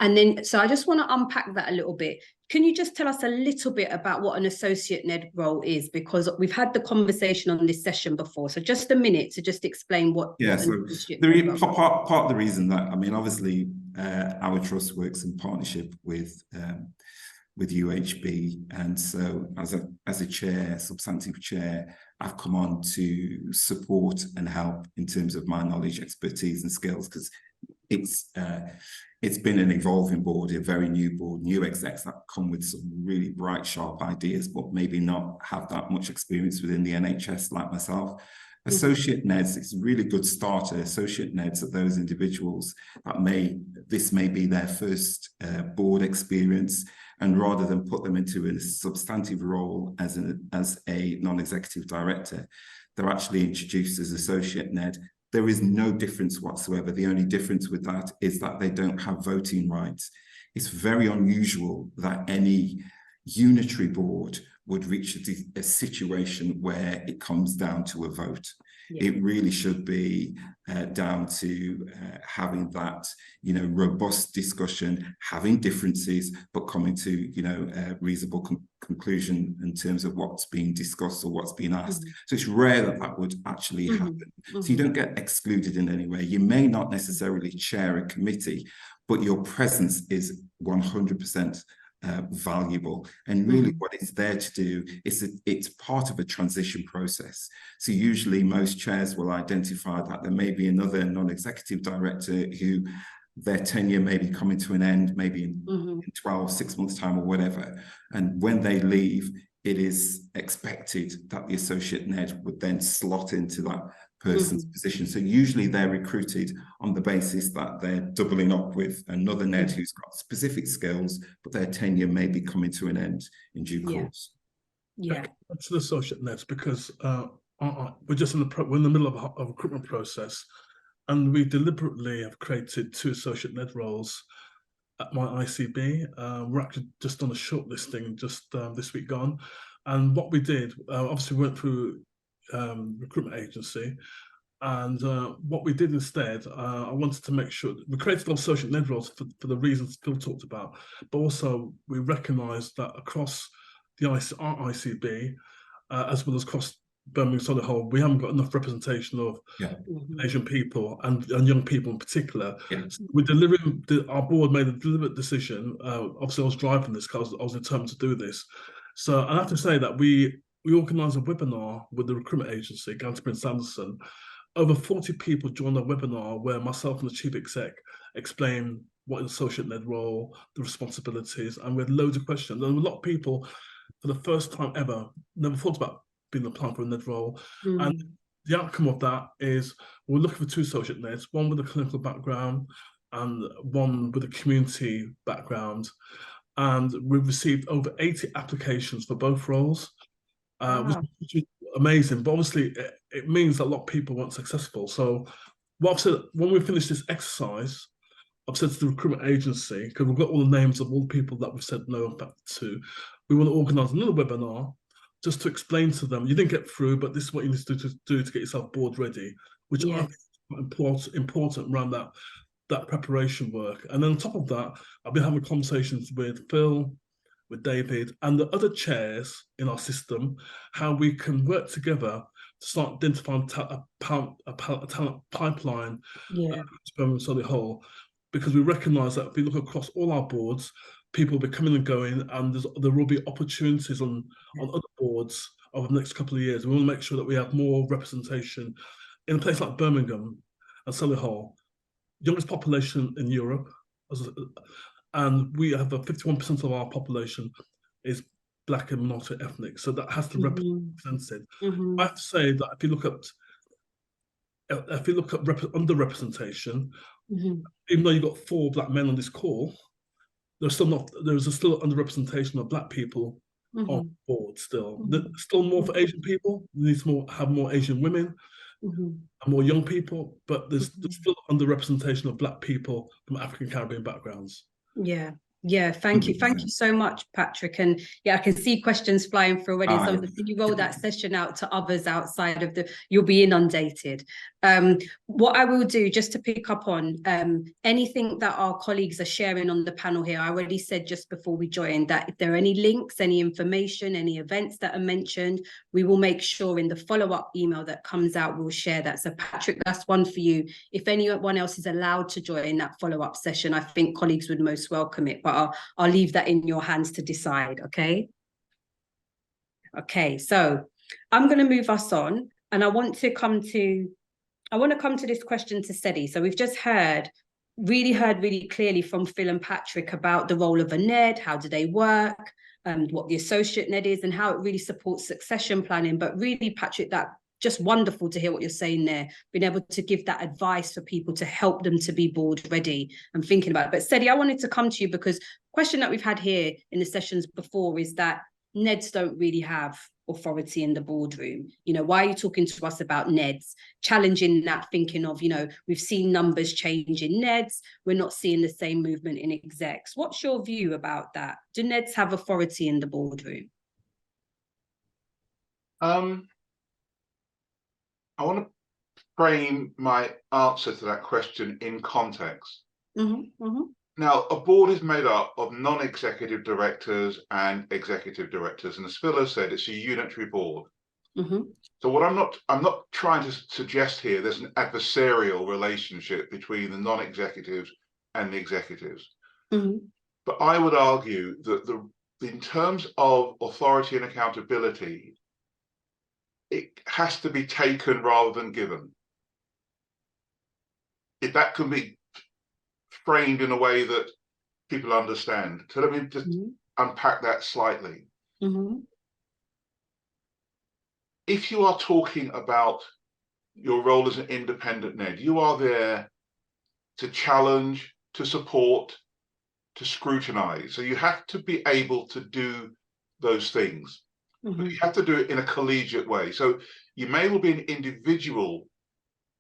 And then, so I just want to unpack that a little bit. Can you just tell us a little bit about what an associate NED role is? Because we've had the conversation on this session before. So just a minute to just explain what. Yeah, so part of the reason that, I mean, obviously our trust works in partnership with UHB. And so as a chair, substantive chair, I've come on to support and help in terms of my knowledge, expertise and skills, because it's been an evolving board, a very new board, new execs that come with some really bright, sharp ideas, but maybe not have that much experience within the NHS like myself. Associate NEDs, it's a really good starter. Associate NEDs are those individuals that this may be their first board experience, and rather than put them into a substantive role as a non-executive director, they're actually introduced as associate NED. There is no difference whatsoever. The only difference with that is that they don't have voting rights. It's very unusual that any unitary board would reach a situation where it comes down to a vote. Yeah. It really should be down to having that, robust discussion, having differences, but coming to, a reasonable conclusion in terms of what's being discussed or what's being asked. So it's rare that would actually happen. So you don't get excluded in any way. You may not necessarily chair a committee, but your presence is 100% valuable. And really what it's there to do is it's part of a transition process. So usually most chairs will identify that there may be another non-executive director who their tenure may be coming to an end, maybe in 6 months time or whatever. And when they leave, it is expected that the associate NED would then slot into that person's position. So usually they're recruited on the basis that they're doubling up with another NED who's got specific skills, but their tenure may be coming to an end in due course. Yeah. That's the associate NEDs, because we're just in the middle of a recruitment process, and we deliberately have created 2 associate NED roles at my ICB. We're actually just on a shortlisting just this week gone. And what we did, obviously we went through recruitment agency, and what we did instead, I wanted to make sure we created those associate NED roles for the reasons Phil talked about, but also we recognised that across our ICB, as well as across Birmingham Solihull, we haven't got enough representation of Asian people and young people in particular. So our board made a deliberate decision. Obviously I was driving this because I was determined to do this, So I have to say that we organised a webinar with the recruitment agency, Ganter Prince Sanderson. Over 40 people joined the webinar where myself and the chief exec explained what is associate NED role, the responsibilities, and we had loads of questions. And a lot of people, for the first time ever, never thought about being applying for a NED role. And the outcome of that is we're looking for 2 associate NEDs, one with a clinical background and one with a community background. And we've received over 80 applications for both roles, which is amazing. But obviously, it means that a lot of people weren't successful. So what I've said, when we finish this exercise, I've said to the recruitment agency, because we've got all the names of all the people that we've said no to, we want to organise another webinar just to explain to them, you didn't get through, but this is what you need to do to get yourself board ready, which I think is important around that preparation work. And then on top of that, I've been having conversations with Phil, with David, and the other chairs in our system, how we can work together to start identifying a talent pipeline to Birmingham Solihull Whole, because we recognise that if we look across all our boards, people will be coming and going, and there will be opportunities on other boards over the next couple of years. We want to make sure that we have more representation in a place like Birmingham and Solihull Whole, youngest population in Europe, and we have 51% of our population is Black and minority ethnic, so that has to represent it. I have to say that if you look at underrepresentation, even though you've got 4 Black men on this call, there's still underrepresentation of Black people on board still. There's still more for Asian people. We need to have more Asian women and more young people, but there's still underrepresentation of Black people from African Caribbean backgrounds. Thank you so much, Patrick. And I can see questions flying through already. So you roll that session out to others outside of you'll be inundated. What I will do, just to pick up on anything that our colleagues are sharing on the panel here, I already said just before we joined that if there are any links, any information, any events that are mentioned, we will make sure in the follow-up email that comes out, we'll share that. So Patrick, that's one for you. If anyone else is allowed to join that follow-up session, I think colleagues would most welcome it, but I'll leave that in your hands to decide, okay? Okay, so I'm going to move us on, and I want to come to this question to Sedi. So we've just heard really clearly from Phil and Patrick about the role of a NED, how do they work, what the associate NED is, and how it really supports succession planning. But really, Patrick, that just wonderful to hear what you're saying there, being able to give that advice for people to help them to be board ready and thinking about it. But Sedi, I wanted to come to you because the question that we've had here in the sessions before is that NEDs don't really have authority in the boardroom. Why are you talking to us about NEDs? Challenging that thinking of, we've seen numbers change in NEDs, we're not seeing the same movement in execs. What's your view about that? Do NEDs have authority in the boardroom? I want to frame my answer to that question in context. Now, a board is made up of non-executive directors and executive directors, and as Phil has said, it's a unitary board. So what I'm not trying to suggest here there's an adversarial relationship between the non-executives and the executives. But I would argue that in terms of authority and accountability, it has to be taken rather than given. If that can be framed in a way that people understand. So let me just unpack that slightly. If you are talking about your role as an independent NED, you are there to challenge, to support, to scrutinize. So you have to be able to do those things. But you have to do it in a collegiate way. So you may well be an individual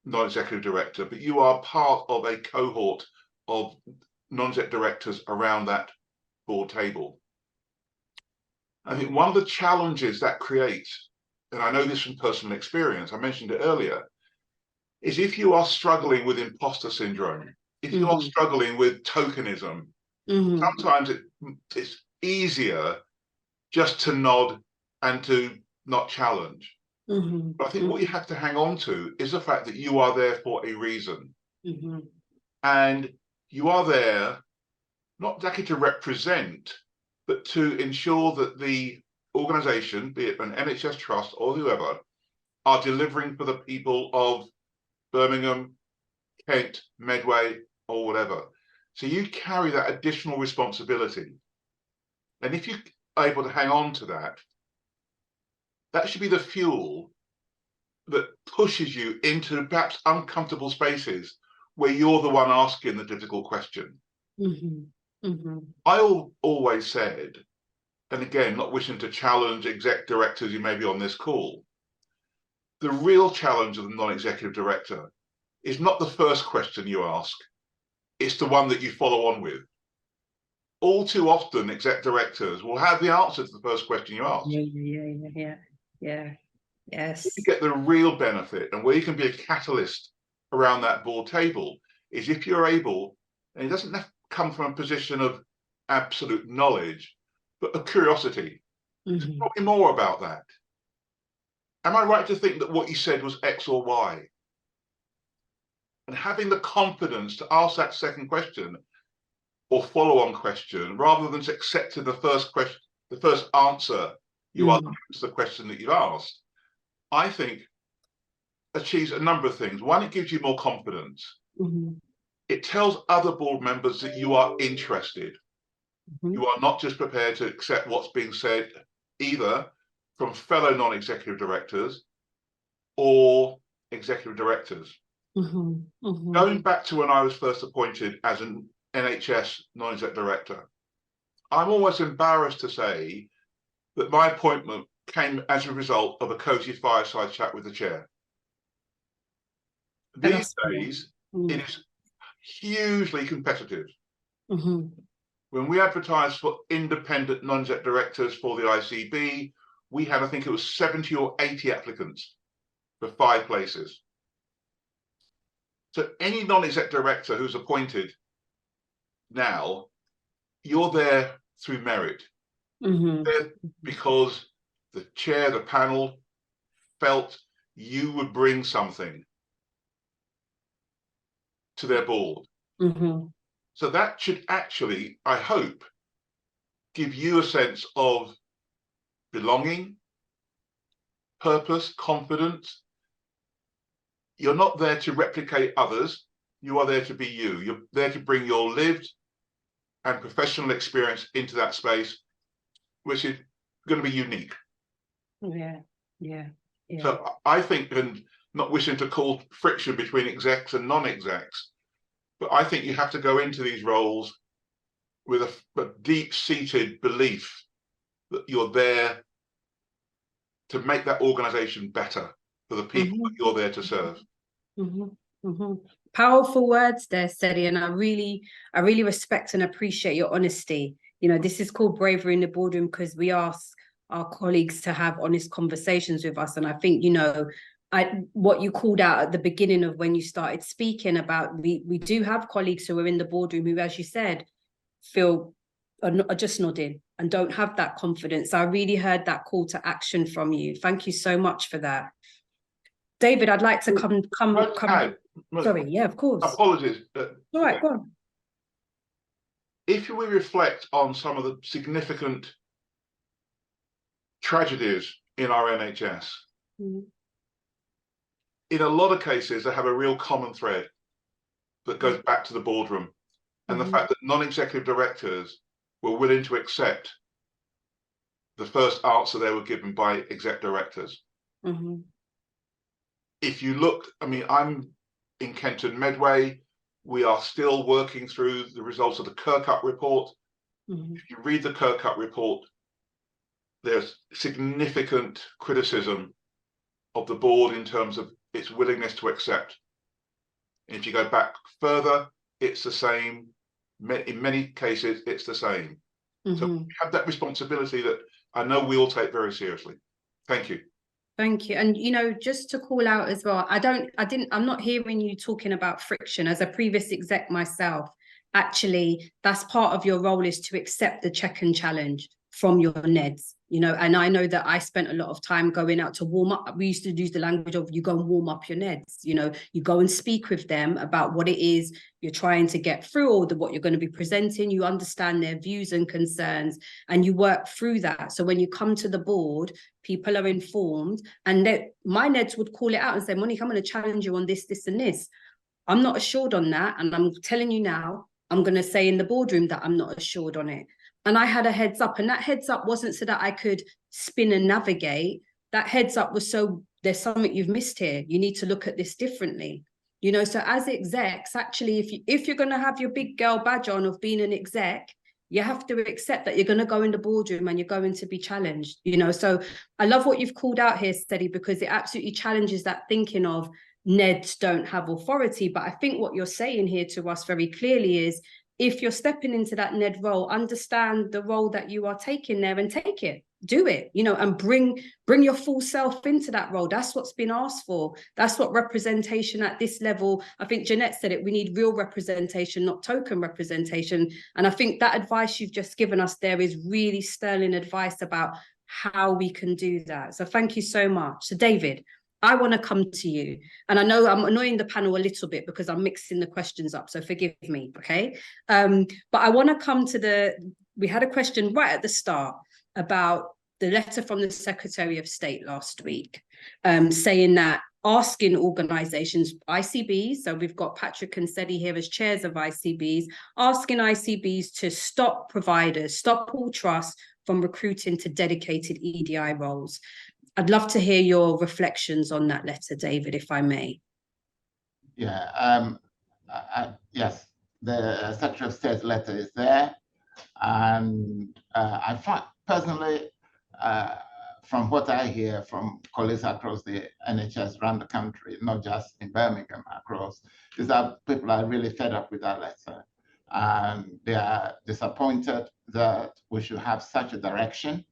non-executive director, but you are part of a cohort of non-exec directors around that board table. I think one of the challenges that creates, and I know this from personal experience, I mentioned it earlier, is if you are struggling with imposter syndrome, if you are struggling with tokenism, sometimes it's easier just to nod and to not challenge. But I think what you have to hang on to is the fact that you are there for a reason. And you are there not exactly to represent, but to ensure that the organisation, be it an NHS trust or whoever, are delivering for the people of Birmingham, Kent, Medway, or whatever. So you carry that additional responsibility. And if you're able to hang on to that, that should be the fuel that pushes you into perhaps uncomfortable spaces where you're the one asking the difficult question. I always said, and again, not wishing to challenge exec directors who may be on this call, the real challenge of the non-executive director is not the first question you ask, it's the one that you follow on with. All too often, exec directors will have the answer to the first question you ask. Yes. You get the real benefit, and where you can be a catalyst around that board table is if you're able, and it doesn't have to come from a position of absolute knowledge, but a curiosity. Tell me more about that. Am I right to think that what you said was X or Y? And having the confidence to ask that second question or follow-on question, rather than accepting the first question, the first answer you are to the question that you've asked, I think achieves a number of things. One, it gives you more confidence. It tells other board members that you are interested. You are not just prepared to accept what's being said, either from fellow non-executive directors or executive directors. Going back to when I was first appointed as an NHS non-exec director, I'm almost embarrassed to say that my appointment came as a result of a cosy fireside chat with the chair. These days, it is hugely competitive. When we advertised for independent non-exec directors for the ICB, we had, I think it was 70 or 80 applicants for 5 places. So any non-exec director who's appointed now, you're there through merit. There because the chair, the panel felt you would bring something to their board. So that should actually, I hope, give you a sense of belonging, purpose, confidence. You're not there to replicate others. You are there to be you. You're there to bring your lived and professional experience into that space, which is going to be unique. So I think, and not wishing to call friction between execs and non-execs, but I think you have to go into these roles with a deep-seated belief that you're there to make that organization better for the people that you're there to serve. Powerful words there, Sedi, and I really respect and appreciate your honesty. You know, this is called Bravery in the Boardroom because we ask our colleagues to have honest conversations with us. And I think, you know, what you called out at the beginning of when you started speaking about, we do have colleagues who are in the boardroom who, as you said, are just nodding and don't have that confidence. I really heard that call to action from you. Thank you so much for that. David, I'd like to come. Sorry, yeah, of course. Apologies. All right, go on. If we reflect on some of the significant tragedies in our NHS, in a lot of cases, they have a real common thread that goes back to the boardroom, and the fact that non-executive directors were willing to accept the first answer they were given by exec directors. If you look, I mean, I'm in Kent and Medway. We are still working through the results of the Kirkup report. If you read the Kirkup report, there's significant criticism of the board in terms of its willingness to accept. And if you go back further, it's the same. In many cases, it's the same. So we have that responsibility that I know we all take very seriously. Thank you. Thank you. And, you know, just to call out as well, I'm not hearing you talking about friction. As a previous exec myself, actually, that's part of your role, is to accept the check and challenge from your NEDs. you know, and I know that I spent a lot of time going out to warm up. We used to use the language of you go and warm up your Neds, you know, you go and speak with them about what it is you're trying to get through, or what you're going to be presenting. You understand their views and concerns, and you work through that. So when you come to the board, people are informed, and my Neds would call it out and say, Monique, I'm going to challenge you on this, this, and this. I'm not assured on that. And I'm telling you now, I'm going to say in the boardroom that I'm not assured on it. And I had a heads up, and that heads up wasn't so that I could spin and navigate. That heads up was so there's something you've missed here. You need to look at this differently. You know, so as execs, actually, if you're going to have your big girl badge on of being an exec, you have to accept that you're going to go in the boardroom and you're going to be challenged, you know. So I love what you've called out here, Steady, because it absolutely challenges that thinking of Neds don't have authority. But I think what you're saying here to us very clearly is, if you're stepping into that Ned role, understand the role that you are taking there and take it, do it, you know, and bring your full self into that role. That's what's been asked for. That's what representation at this level. I think Jeanette said it, we need real representation, not token representation. And I think that advice you've just given us there is really sterling advice about how we can do that. So thank you so much. So David, I want to come to you, and I know I'm annoying the panel a little bit because I'm mixing the questions up, so forgive me, okay? But I want to come to we had a question right at the start about the letter from the Secretary of State last week, saying that asking organisations, ICBs, so we've got Patrick and Sedi here as chairs of ICBs, asking ICBs to stop providers, stop all trusts from recruiting to dedicated EDI roles. I'd love to hear your reflections on that letter, David, if I may. Yeah, yes, the Secretary of State's letter is there. And I find, personally, from what I hear from colleagues across the NHS around the country, not just in Birmingham, across, is that people are really fed up with that letter. And they are disappointed that we should have such a direction.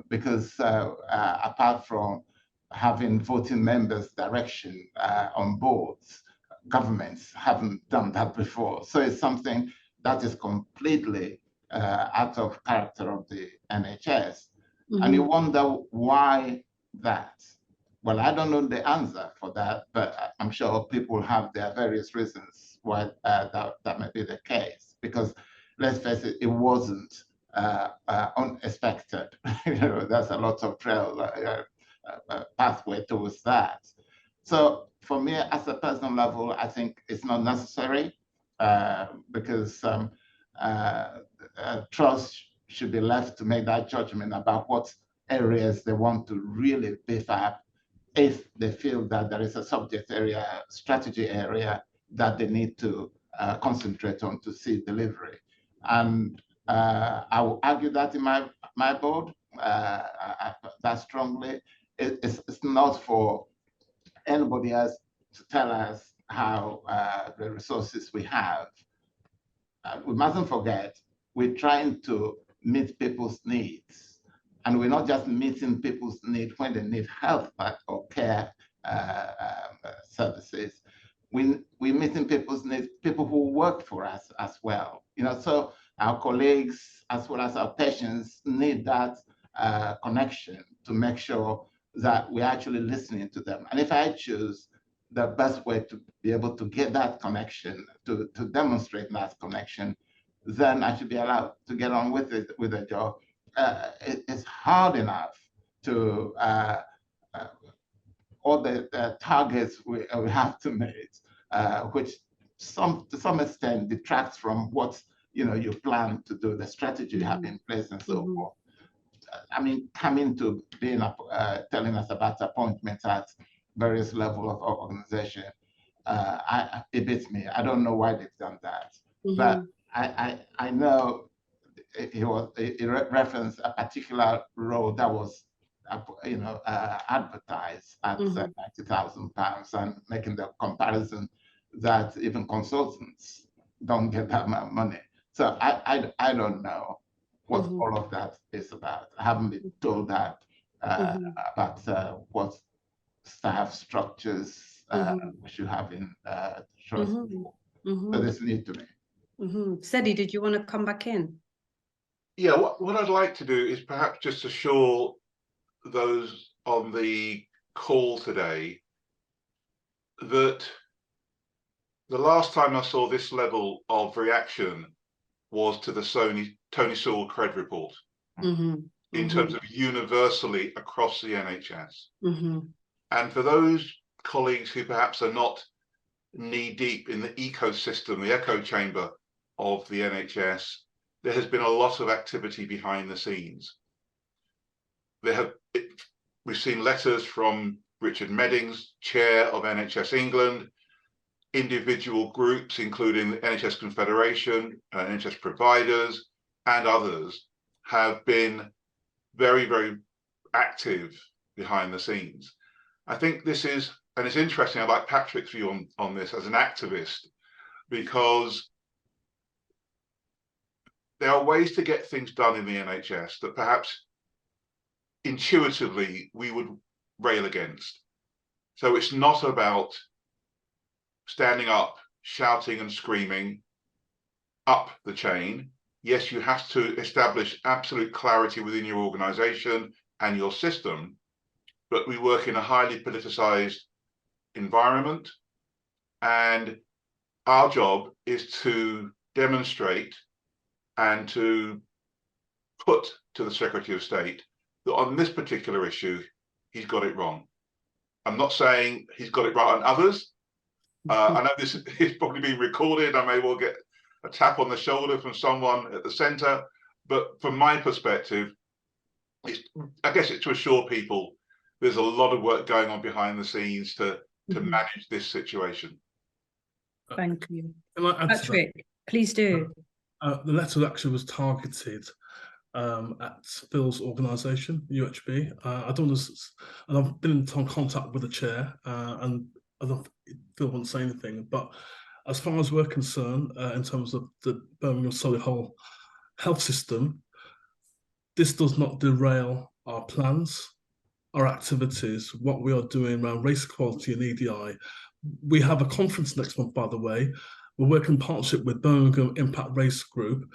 Because apart from having voting members' direction on boards, governments haven't done that before. So it's something that is completely out of character of the NHS. Mm-hmm. And you wonder why that. Well, I don't know the answer for that, but I'm sure people have their various reasons why that may be the case. Because let's face it, it wasn't unexpected. You know, there's a lot of trail pathway towards that. So for me, as a personal level, I think it's not necessary because trust should be left to make that judgment about what areas they want to really beef up, if they feel that there is a subject area, strategy area that they need to concentrate on to see delivery. And I will argue that in my board that strongly. It's not for anybody else to tell us how the resources we have. We mustn't forget, we're trying to meet people's needs. And we're not just meeting people's needs when they need health or care services. We're meeting people's needs, people who work for us as well. You know, so our colleagues, as well as our patients, need that connection to make sure that we're actually listening to them. And if I choose the best way to be able to get that connection, to demonstrate that connection, then I should be allowed to get on with it, with the job. It's hard enough to all the targets we have to meet, which to some extent detracts from what you plan to do, the strategy you have in place, and so forth. I mean, coming to being telling us about appointments at various levels of organization, it beats me. I don't know why they've done that, but I know it referenced a particular role that was advertised at £90,000, and making the comparison that even consultants don't get that much money. So I don't know what all of that is about. I haven't been told that about what staff structures we should have in trust. So this is new to me. Sedi, did you want to come back in? Yeah, what I'd like to do is perhaps just assure those on the call today that the last time I saw this level of reaction was to the Tony Sewell Cred report in terms of universally across the NHS. And for those colleagues who perhaps are not knee deep in the ecosystem, the echo chamber of the NHS, there has been a lot of activity behind the scenes. We've seen letters from Richard Meddings, chair of NHS England, individual groups, including the NHS Confederation, NHS providers, and others, have been very, very active behind the scenes. I think this is, and it's interesting, I like Patrick's view on this as an activist, because there are ways to get things done in the NHS that perhaps intuitively we would rail against. So it's not about standing up, shouting and screaming up the chain. Yes, you have to establish absolute clarity within your organization and your system, but we work in a highly politicized environment, and our job is to demonstrate and to put to the Secretary of State that on this particular issue, he's got it wrong. I'm not saying he's got it right on others. I know this is probably being recorded. I may well get a tap on the shoulder from someone at the centre, but from my perspective, I guess it's to assure people there's a lot of work going on behind the scenes to manage this situation. Thank you. Patrick, please do. The letter actually was targeted at Phil's organisation, UHB. I don't know, and I've been in contact with the chair, and I don't Phil won't say anything. But as far as we're concerned, in terms of the Birmingham Solihull health system, this does not derail our plans, our activities, what we are doing around race equality and EDI. We have a conference next month, by the way. We're working in partnership with Birmingham Impact Race Group.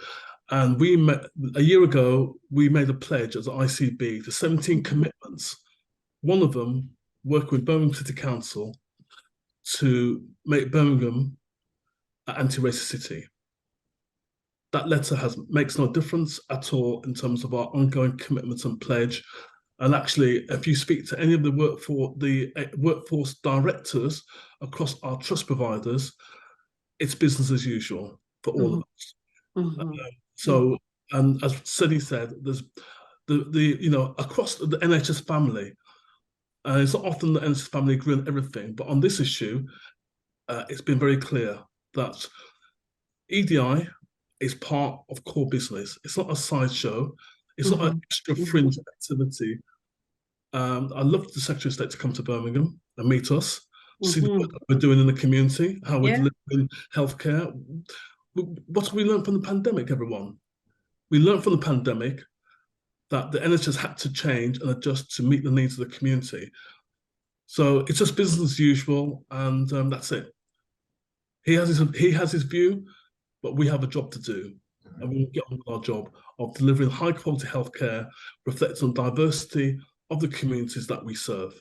And we met a year ago, we made a pledge as an ICB to 17 commitments. One of them, working with Birmingham City Council to make Birmingham an anti-racist city. That letter makes no difference at all in terms of our ongoing commitments and pledge. And actually, if you speak to any of the workforce directors across our trust providers, it's business as usual for all of us. So, and as Sedi said, there's across the NHS family, and it's not often the NHS family agree on everything, but on this issue, it's been very clear that EDI is part of core business. It's not a sideshow. It's not an extra fringe activity. I'd love the Secretary of State to come to Birmingham and meet us, see the work that we're doing in the community, how we're delivering healthcare. What have we learned from the pandemic, everyone? We learned from the pandemic that the NHS had to change and adjust to meet the needs of the community. So it's just business as usual, and that's it. He has his view, but we have a job to do, and we'll get on with our job of delivering high quality healthcare, reflecting on diversity of the communities that we serve.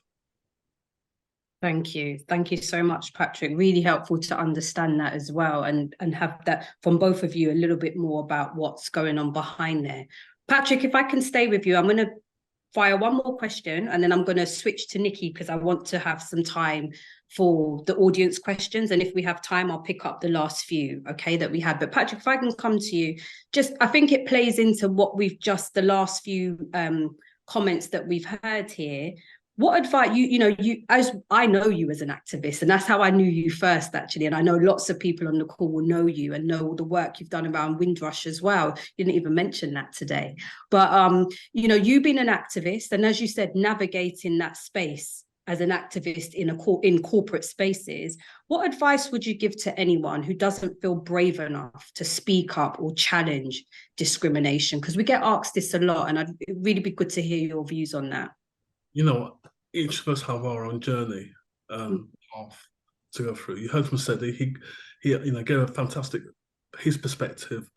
Thank you. Thank you so much, Patrick. Really helpful to understand that as well, and have that from both of you a little bit more about what's going on behind there. Patrick, if I can stay with you, I'm going to fire one more question, and then I'm going to switch to Nikki because I want to have some time for the audience questions. And if we have time, I'll pick up the last few, okay, that we had. But Patrick, if I can come to you, I think it plays into what the last few comments that we've heard here. What advice, as I know you as an activist, and that's how I knew you first, actually. And I know lots of people on the call will know you and know all the work you've done around Windrush as well. You didn't even mention that today. But, you've been an activist, and as you said, navigating that space as an activist in corporate spaces. What advice would you give to anyone who doesn't feel brave enough to speak up or challenge discrimination? Because we get asked this a lot, and it'd really be good to hear your views on that. Each of us have our own journey path to go through. You heard from Sedi, he gave a fantastic, his perspective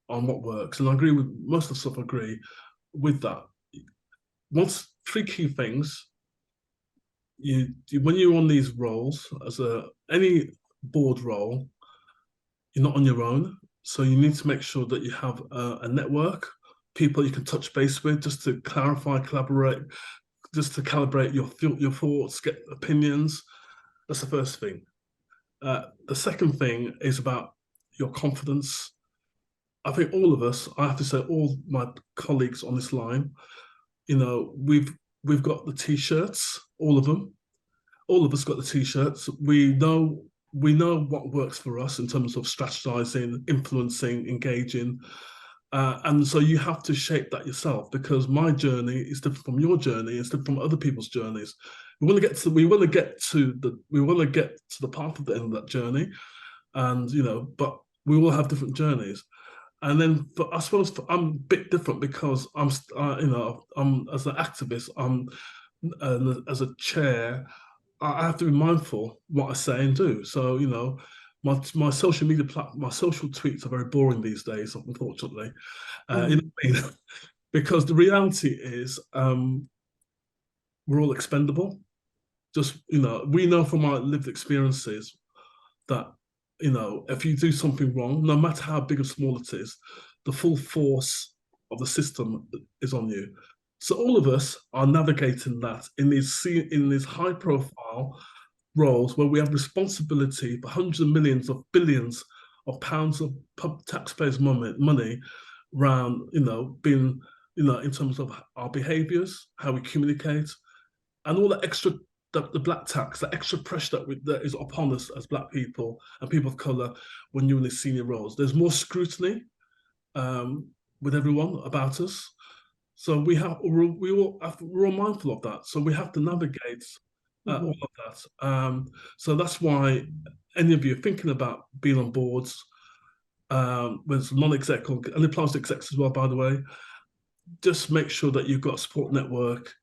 on what works. And I agree with most of the stuff. I agree with that. Three key things. When you're on these roles, as any board role, you're not on your own. So you need to make sure that you have a network, people you can touch base with, just to clarify, collaborate, just to calibrate your thoughts, get opinions. That's the first thing. The second thing is about your confidence. I think all of us, I have to say, all my colleagues on this line, we've got the t-shirts, all of them. All of us got the t-shirts. We know what works for us in terms of strategizing, influencing, engaging. And so you have to shape that yourself, because my journey is different from your journey, it's different from other people's journeys. We want to get to the path of the end of that journey, and but we all have different journeys. And then I suppose I'm a bit different because I'm as an activist, as a chair, I have to be mindful what I say and do. So my social media my social tweets are very boring these days, unfortunately. You know what I mean? Because the reality is, we're all expendable. Just we know from our lived experiences that if you do something wrong, no matter how big or small it is, the full force of the system is on you. So all of us are navigating that in these high-profile roles where we have responsibility for hundreds of millions of billions of pounds of taxpayers' money around, being, in terms of our behaviours, how we communicate, and all the extra, the black tax, the extra pressure that is upon us as Black people and people of colour when you're in these senior roles. There's more scrutiny with everyone about us. So we're all mindful of that. So we have to navigate all of that. So that's why any of you thinking about being on boards, with non-exec, and it applies to execs as well, by the way, just make sure that you've got a support network.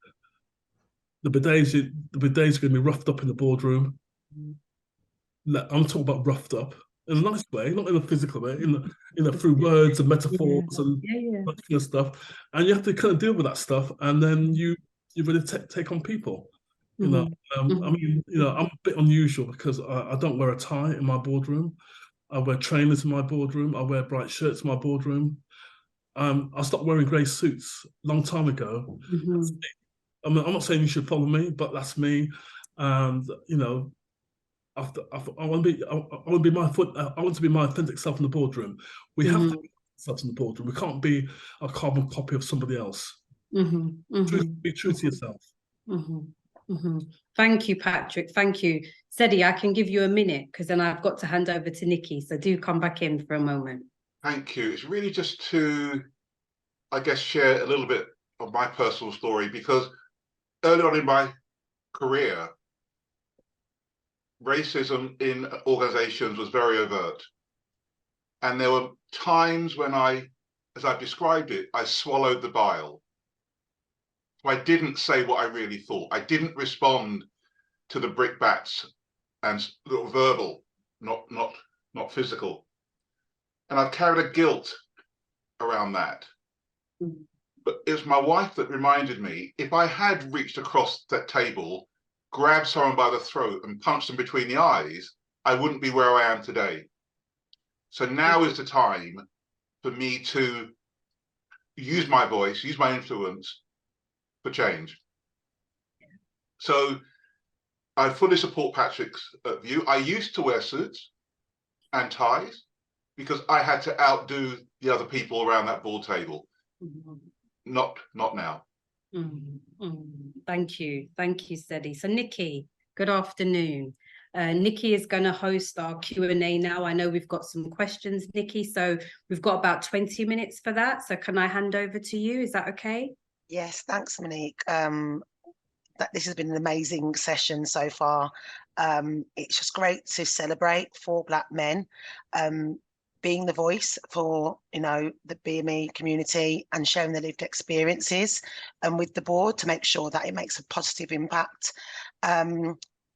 The bidets are going to be roughed up in the boardroom. I'm talking about roughed up in a nice way, not in a physical way, through words and metaphors and that kind of stuff. And you have to kind of deal with that stuff, and then you really take on people. I mean, I'm a bit unusual because I don't wear a tie in my boardroom. I wear trainers in my boardroom. I wear bright shirts in my boardroom. I stopped wearing grey suits a long time ago. I mean, I'm not saying you should follow me, but that's me. And I want to be my I want to be my authentic self in the boardroom. We have to be ourselves in the boardroom. We can't be a carbon copy of somebody else. Be true to yourself. Thank you, Patrick. Thank you. Sedi, I can give you a minute because then I've got to hand over to Nikki. So do come back in for a moment. Thank you. It's really just to, I guess, share a little bit of my personal story, because early on in my career, racism in organizations was very overt. And there were times when as I've described it, I swallowed the bile. So I didn't say what I really thought. I didn't respond to the brickbats and little verbal, not physical. And I've carried a guilt around that. But it was my wife that reminded me, if I had reached across that table, grabbed someone by the throat and punched them between the eyes, I wouldn't be where I am today. So now is the time for me to use my voice, use my influence for change. So I fully support Patrick's view. I used to wear suits and ties because I had to outdo the other people around that board table. Not now. Thank you, Sedi. So Nikki, good afternoon. Nikki is going to host our Q&A now. I know we've got some questions, Nikki, so we've got about 20 minutes for that. So can I hand over to you? Is that okay? Yes, thanks, Monique. This has been an amazing session so far. It's just great to celebrate 4 Black men being the voice for the BME community and sharing their lived experiences, and with the board to make sure that it makes a positive impact.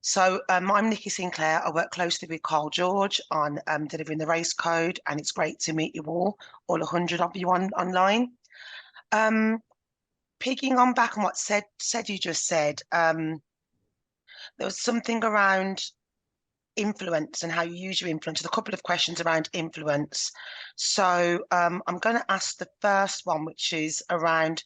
So I'm Nikki Sinclair. I work closely with Carl George on delivering the race code, and it's great to meet you all 100 of you online. Picking on back on what you just said, there was something around influence and how you use your influence. There's a couple of questions around influence. So I'm going to ask the first one, which is around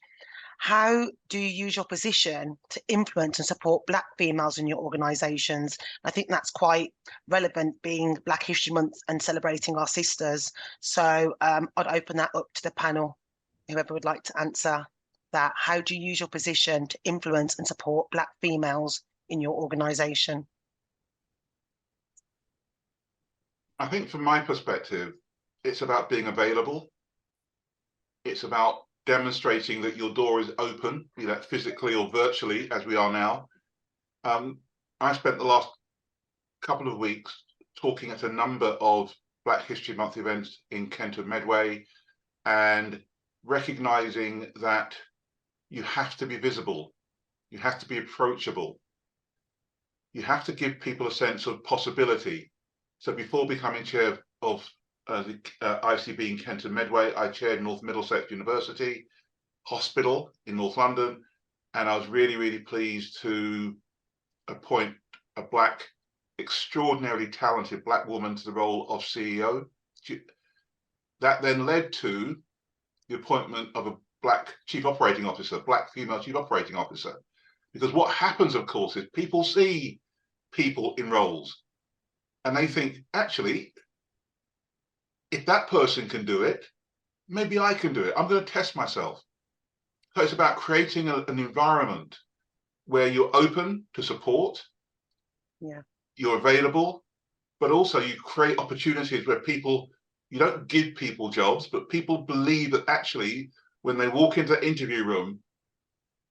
how do you use your position to influence and support Black females in your organisations? I think that's quite relevant, being Black History Month and celebrating our sisters. So I'd open that up to the panel, whoever would like to answer that. How do you use your position to influence and support Black females in your organisation? I think from my perspective, it's about being available. It's about demonstrating that your door is open, be that physically or virtually, as we are now. I spent the last couple of weeks talking at a number of Black History Month events in Kent and Medway, and recognizing that you have to be visible, you have to be approachable, you have to give people a sense of possibility. So before becoming chair of the ICB in Kent and Medway, I chaired North Middlesex University Hospital in North London, and I was really, really pleased to appoint a extraordinarily talented Black woman to the role of CEO. That then led to the appointment of a Black chief operating officer, Black female chief operating officer. Because what happens, of course, is people see people in roles and they think, actually, if that person can do it, maybe I can do it. I'm going to test myself. So it's about creating an environment where you're open to support, you're available, but also you create opportunities where you don't give people jobs, but people believe that actually when they walk into the interview room,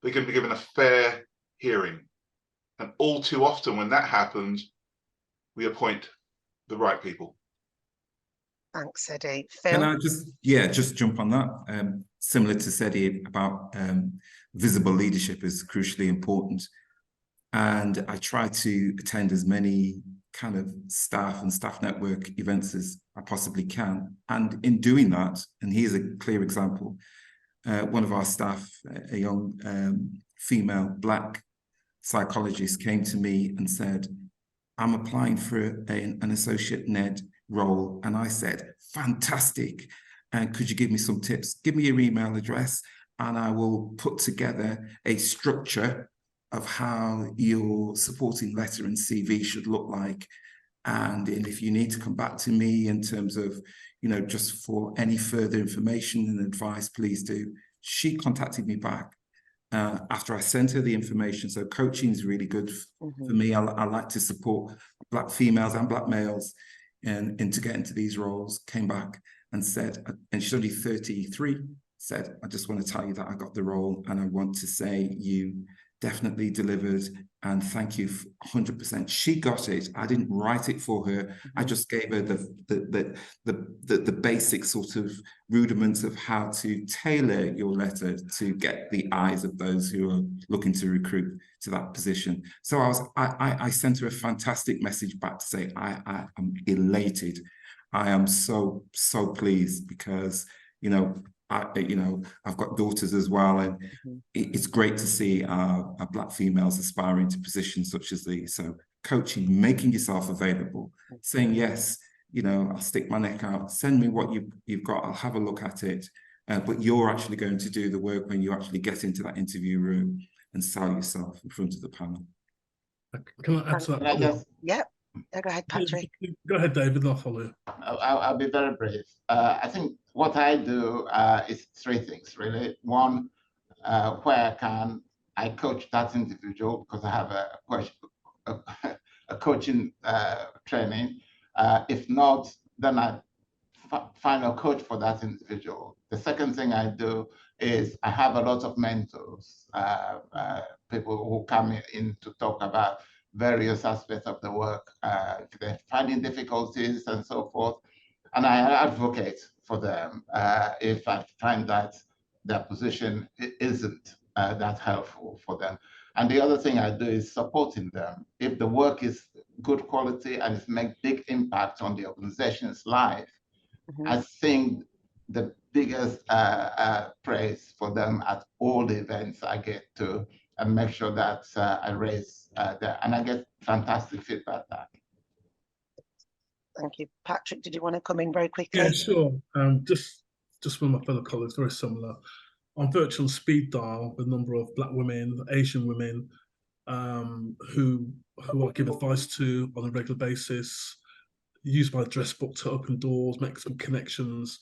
they're going to be given a fair hearing. And all too often when that happens, we appoint the right people. Thanks, Eddie. Phil? Can I just jump on that? Similar to Sedi about visible leadership is crucially important. And I try to attend as many kind of staff and staff network events as I possibly can. And in doing that, and here's a clear example, one of our staff, a young female Black psychologist, came to me and said, I'm applying for an associate NED role. And I said, fantastic. And could you give me some tips? Give me your email address and I will put together a structure of how your supporting letter and CV should look like. And if you need to come back to me in terms of, just for any further information and advice, please do. She contacted me back after I sent her the information. So coaching is really good for me. I like to support Black females and Black males and to get into these roles. Came back and said, and she's only 33, said, I just want to tell you that I got the role and I want to say you definitely delivered and thank you 100%. She got it. I didn't write it for her. I just gave her the basic sort of rudiments of how to tailor your letter to get the eyes of those who are looking to recruit to that position. So I sent her a fantastic message back to say I am elated. I am so pleased because I've got daughters as well, and it's great to see our Black females aspiring to positions such as these. So coaching, making yourself available, saying yes, I'll stick my neck out, send me what you've got, I'll have a look at it, but you're actually going to do the work when you actually get into that interview room and sell yourself in front of the panel. Can I add to that? Go ahead, Patrick. Go ahead, David, I'll follow you. I'll be very brief. I think what I do is three things, really. One, where can I coach that individual because I have a coaching training. If not, then I find a coach for that individual. The second thing I do is I have a lot of mentors, people who come in to talk about various aspects of the work, if they're finding difficulties and so forth. And I advocate for them if I find that their position isn't that's helpful for them. And the other thing I do is supporting them. If the work is good quality and it's make big impact on the organization's life, I think the biggest praise for them at all the events I get to, and make sure that I raise that, and I get fantastic feedback back. Thank you. Patrick, did you want to come in very quickly? Yeah, sure. Just with my fellow colleagues, very similar. On virtual speed dial, the number of Black women, Asian women, who I give advice to on a regular basis, use my address book to open doors, make some connections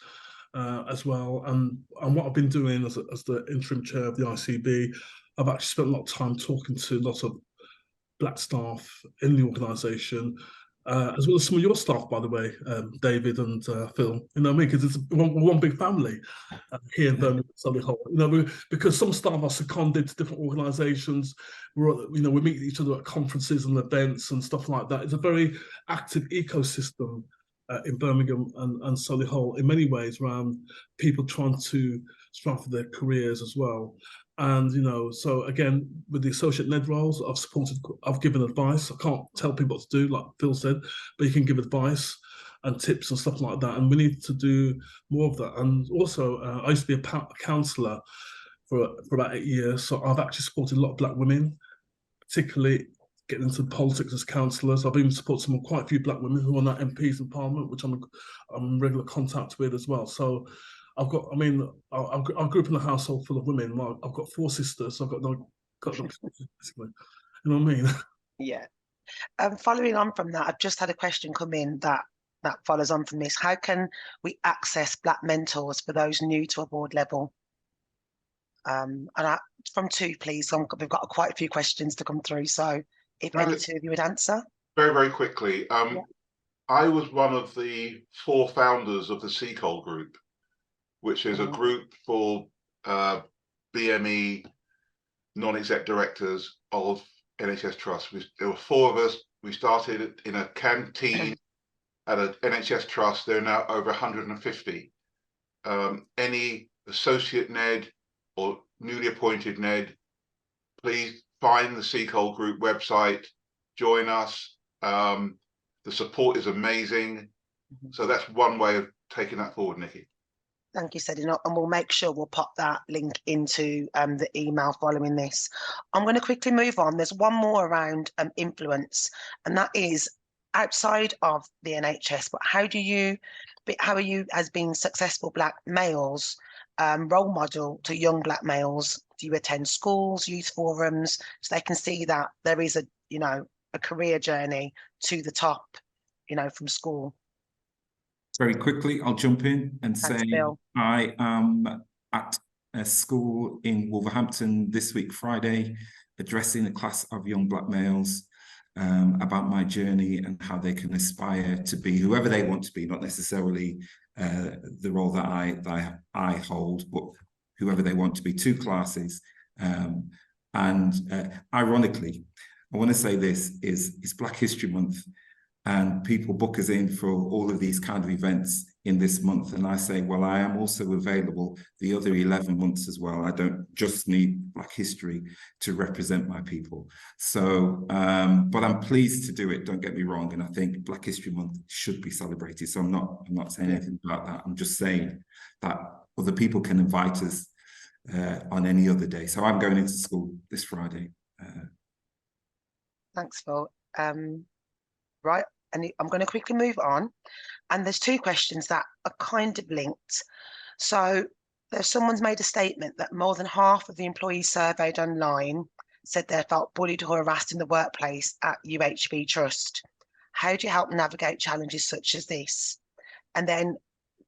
as well. And what I've been doing as the interim chair of the ICB, I've actually spent a lot of time talking to lots of Black staff in the organisation, as well as some of your staff, by the way, David and Phil. You know what I mean? Because it's one big family here in Birmingham, Solihull. You know, because some staff are seconded to different organisations. We meet each other at conferences and events and stuff like that. It's a very active ecosystem in Birmingham and Solihull in many ways, around people trying to strive for their careers as well. And, so again, with the associate NED roles, I've given advice. I can't tell people what to do, like Phil said, but you can give advice and tips and stuff like that. And we need to do more of that. And also, I used to be a counsellor for about 8 years. So I've actually supported a lot of Black women, particularly getting into politics as counsellors. I've even supported quite a few Black women who are now MPs in Parliament, which I'm in regular contact with as well. So I grew up in a household full of women. Well, I've got 4 sisters, so I've got no basically. You know what I mean? Yeah. Following on from that, I've just had a question come in that follows on from this. How can we access Black mentors for those new to a board level? And from 2, please. We've got quite a few questions to come through, so if any 2 of you would answer. Very, very quickly. I was one of the 4 founders of the CCOL group, which is a group for BME non-exec directors of NHS Trust. There were 4 of us. We started in a canteen at an NHS Trust. There are now over 150. Any associate NED or newly appointed NED, please find the CCOL group website, join us. The support is amazing. So that's one way of taking that forward, Nikki. Thank you, Sedi, and we'll make sure we'll pop that link into the email following this. I'm going to quickly move on. There's one more around influence, and that is outside of the NHS. But how are you, as being successful Black males, role model to young Black males? Do you attend schools, youth forums, so they can see that there is a career journey to the top, from school? Very quickly, I'll jump in and say I am at a school in Wolverhampton this week, Friday, addressing a class of young Black males about my journey and how they can aspire to be whoever they want to be, not necessarily the role that I hold, but whoever they want to be. 2 classes. Ironically, I want to say this it's Black History Month, and people book us in for all of these kind of events in this month. And I say, well, I am also available the other 11 months as well. I don't just need Black history to represent my people. So, but I'm pleased to do it, don't get me wrong. And I think Black History Month should be celebrated. So I'm not saying anything about that. I'm just saying that other people can invite us on any other day. So I'm going into school this Friday. Thanks, Phil. Right, and I'm going to quickly move on. And there's 2 questions that are kind of linked. So someone's made a statement that more than half of the employees surveyed online said they felt bullied or harassed in the workplace at UHB Trust. How do you help navigate challenges such as this? And then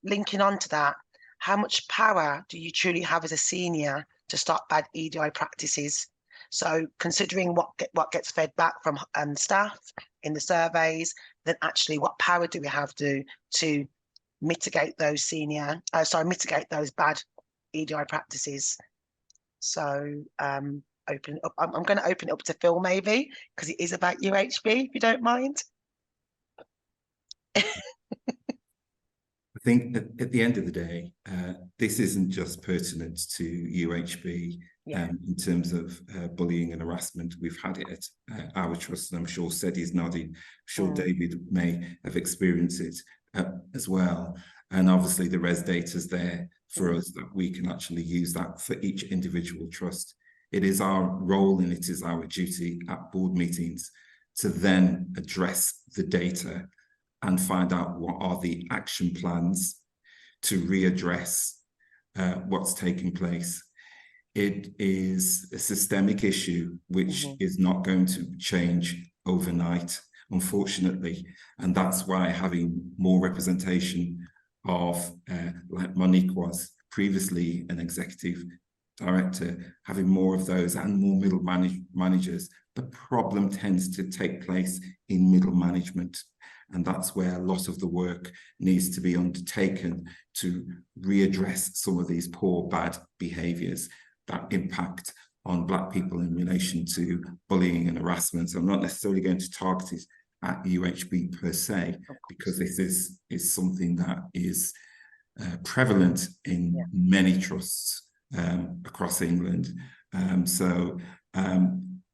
linking on to that, how much power do you truly have as a senior to stop bad EDI practices? So considering what gets fed back from staff in the surveys, then actually what power do we have to mitigate those mitigate those bad EDI practices? So open up. I'm going to open it up to Phil maybe, because it is about UHB, if you don't mind. I think at the end of the day, this isn't just pertinent to UHB in terms of bullying and harassment. We've had it at our trust, and I'm sure Sedi's nodding. I'm sure David may have experienced it as well. And obviously the res data is there for us that we can actually use that for each individual trust. It is our role and it is our duty at board meetings to then address the data and find out what are the action plans to readdress what's taking place. It is a systemic issue which is not going to change overnight, unfortunately. And that's why having more representation of, like Monique was previously an executive director, having more of those and more middle managers, the problem tends to take place in middle management. And that's where a lot of the work needs to be undertaken to readdress some of these poor, bad behaviours that impact on Black people in relation to bullying and harassment. So I'm not necessarily going to target it at UHB per se, because this is something that is prevalent in many trusts across England. So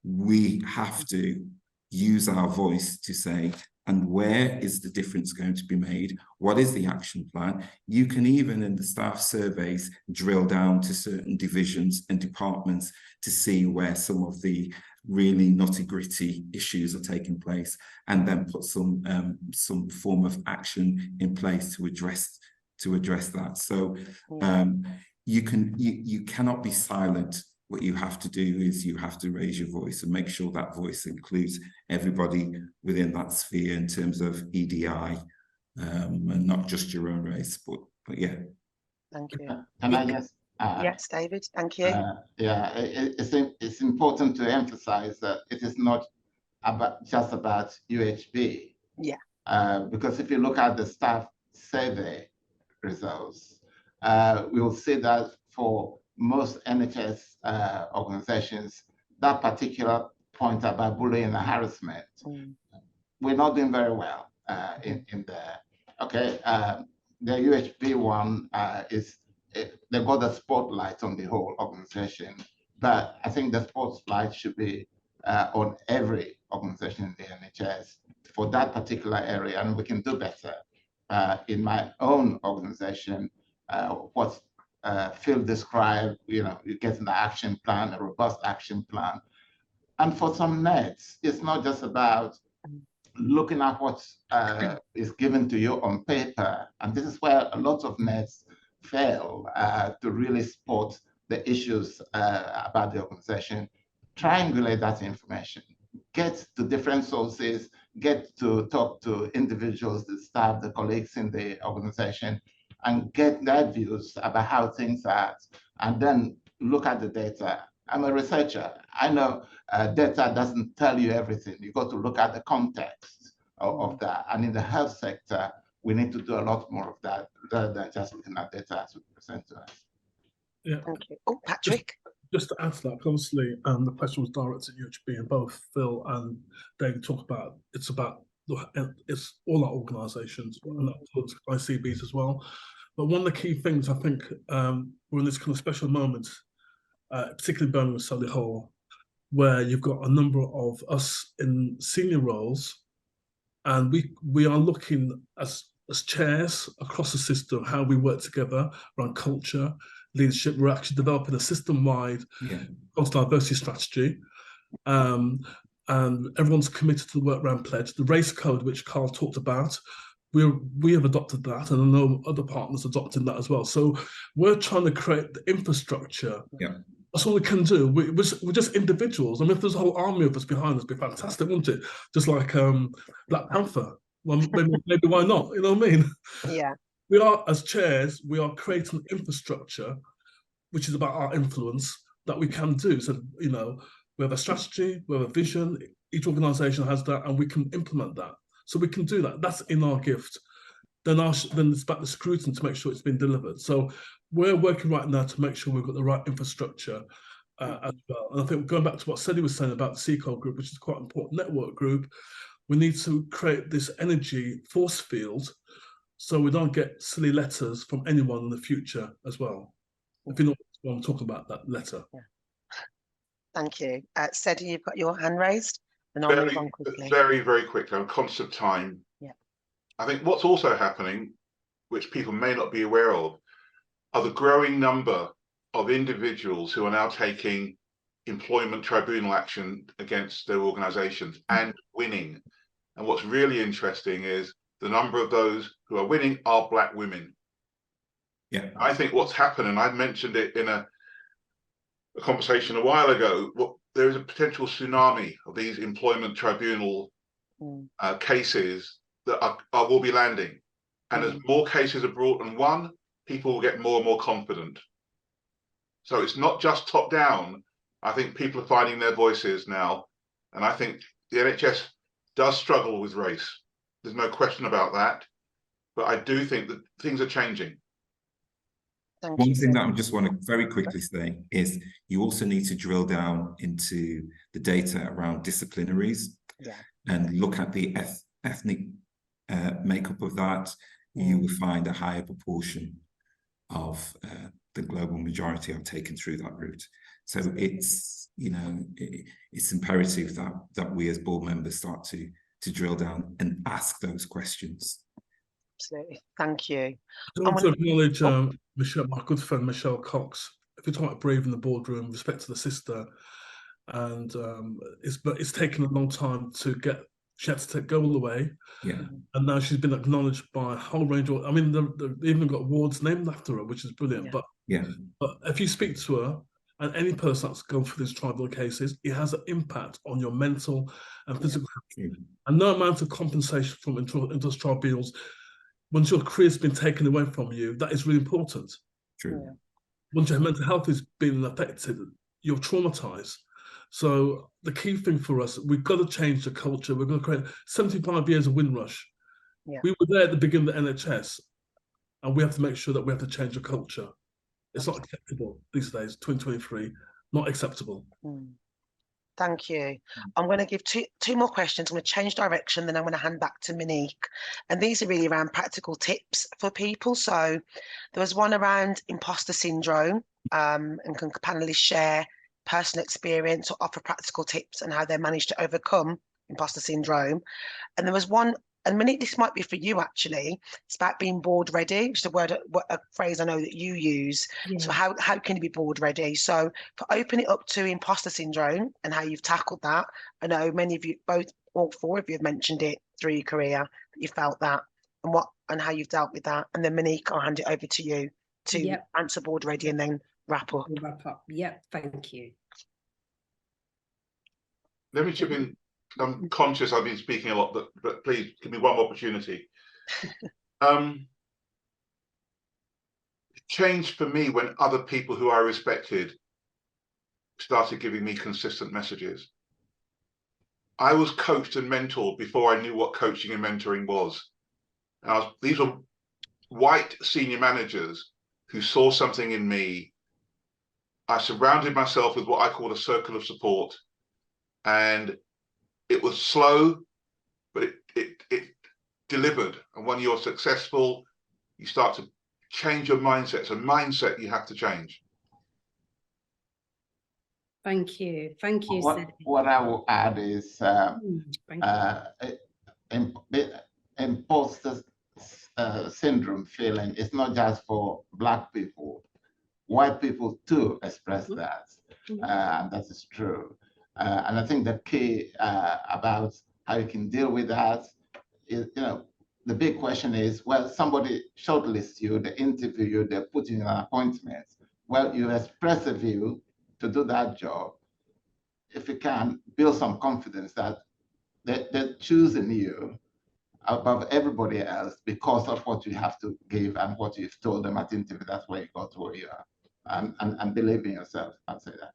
we have to use our voice to say, and where is the difference going to be made? What is the action plan? You can even in the staff surveys drill down to certain divisions and departments to see where some of the really nitty-gritty issues are taking place, and then put some form of action in place to address that. So you cannot be silent. What you have to do is you have to raise your voice and make sure that voice includes everybody within that sphere in terms of EDI, and not just your own race, but yeah. Thank you. Can I just add? Yes, David, thank you. It's important to emphasize that it is not just about UHB. Because if you look at the staff survey results, we'll see that for most NHS organizations, that particular point about bullying and harassment, we're not doing very well in there. Okay, the UHB one they've got the spotlight on the whole organization, but I think the spotlight should be on every organization in the NHS for that particular area, and we can do better. In my own organization, what's Phil described, you get an action plan, a robust action plan. And for some nets, it's not just about looking at what is given to you on paper. And this is where a lot of nets fail to really spot the issues about the organization. Triangulate that information, get to different sources, get to talk to individuals, the staff, the colleagues in the organization, and get their views about how things are, and then look at the data. I'm a researcher. I know data doesn't tell you everything. You got to look at the context of that. And in the health sector, we need to do a lot more of that rather than just looking at data as we present to us. Yeah. Thank you. Oh, Patrick. Just to add to that, obviously, the question was directed at UHB, and both Phil and David talk about it's all our organisations, and that includes ICBs as well. But one of the key things, I think, we're in this kind of special moment, particularly Birmingham and Solihull, where you've got a number of us in senior roles, and we are looking as chairs across the system, how we work together around culture, leadership. We're actually developing a system-wide diversity strategy. And everyone's committed to the work around pledge. The race code, which Carl talked about, we have adopted that, and I know other partners adopting that as well. So we're trying to create the infrastructure. That's all we can do. We're just individuals. I mean, if there's a whole army of us behind us, it'd be fantastic, wouldn't it? Just like Black Panther. Well, maybe why not? You know what I mean? Yeah. We are, as chairs, we are creating infrastructure, which is about our influence that we can do. So, we have a strategy, we have a vision. Each organisation has that, and we can implement that. So we can do that. That's in our gift. Then it's about the scrutiny to make sure it's been delivered. So we're working right now to make sure we've got the right infrastructure as well. And I think going back to what Sedi was saying about the CECO group, which is quite an important network group, we need to create this energy force field so we don't get silly letters from anyone in the future as well. If you know what I'm talking about, that letter. Yeah. Thank you. Sedi, you've got your hand raised, and I'll move on quickly. Very, very quickly. I'm conscious of time. Yeah. I think what's also happening, which people may not be aware of, are the growing number of individuals who are now taking employment tribunal action against their organisations and winning. And what's really interesting is the number of those who are winning are Black women. Yeah. I think what's happened, and I mentioned it in a conversation a while ago, there is a potential tsunami of these employment tribunal cases that will be landing. And as more cases are brought and won, people will get more and more confident. So it's not just top down. I think people are finding their voices now. And I think the NHS does struggle with race. There's no question about that. But I do think that things are changing. One thing that I just want to very quickly say is you also need to drill down into the data around disciplinaries and look at the ethnic makeup of that. You will find a higher proportion of the global majority are taken through that route. So it's, you know, it's imperative that we as board members start to drill down and ask those questions. Absolutely. Thank you. I want to acknowledge Michelle, my good friend Michelle Cox. If you're talking about Bravery in the boardroom, respect to the sister, and it's taken a long time to get. She had to go all the way, and now she's been acknowledged by a whole range of. I mean, they've even got awards named after her, which is brilliant. But if you speak to her, and any person that's gone through these tribunal cases, it has an impact on your mental and physical health. And no amount of compensation from those tribunals, once your career's been taken away from you, that is really important. True. Once your mental health is being affected, you're traumatized. So the key thing for us, we've got to change the culture. We're going to create 75 years of Windrush. We were there at the beginning of the NHS, and we have to make sure that we have to change the culture. It's not acceptable these days, 2023, not acceptable. Thank you. I'm going to give two more questions. I'm going to change direction, then I'm going to hand back to Monique. And these are really around practical tips for people. So there was one around imposter syndrome, and can panelists share personal experience or offer practical tips on how they managed to overcome imposter syndrome. And there was one, and Monique, this might be for you actually. It's about being board ready, which is a phrase I know that you use. So how can you be board ready? So for opening it up to imposter syndrome and how you've tackled that, I know many of you, all four of you have mentioned it through your career, that you felt that, and how you've dealt with that. And then Monique, I'll hand it over to you to answer board ready and then wrap up. Thank you. Let me chip in. I'm conscious I've been speaking a lot, but please give me one more opportunity. It changed for me when other people who I respected started giving me consistent messages. I was coached and mentored before I knew what coaching and mentoring was. And these were white senior managers who saw something in me. I surrounded myself with what I call a circle of support. And it was slow, but it delivered. And when you're successful, you start to change your mindset. It's a mindset you have to change. Thank you. Thank you, what I will add is imposter syndrome feeling. It's not just for Black people. White people too express that, and that is true. And I think the key about how you can deal with that is, the big question is, well, somebody shortlists you, they interview you, they put you in an appointment. Well, you express a view to do that job. If you can, build some confidence that they're choosing you above everybody else because of what you have to give and what you've told them at the interview. That's why you got to where you are. And believe in yourself. I'd say that.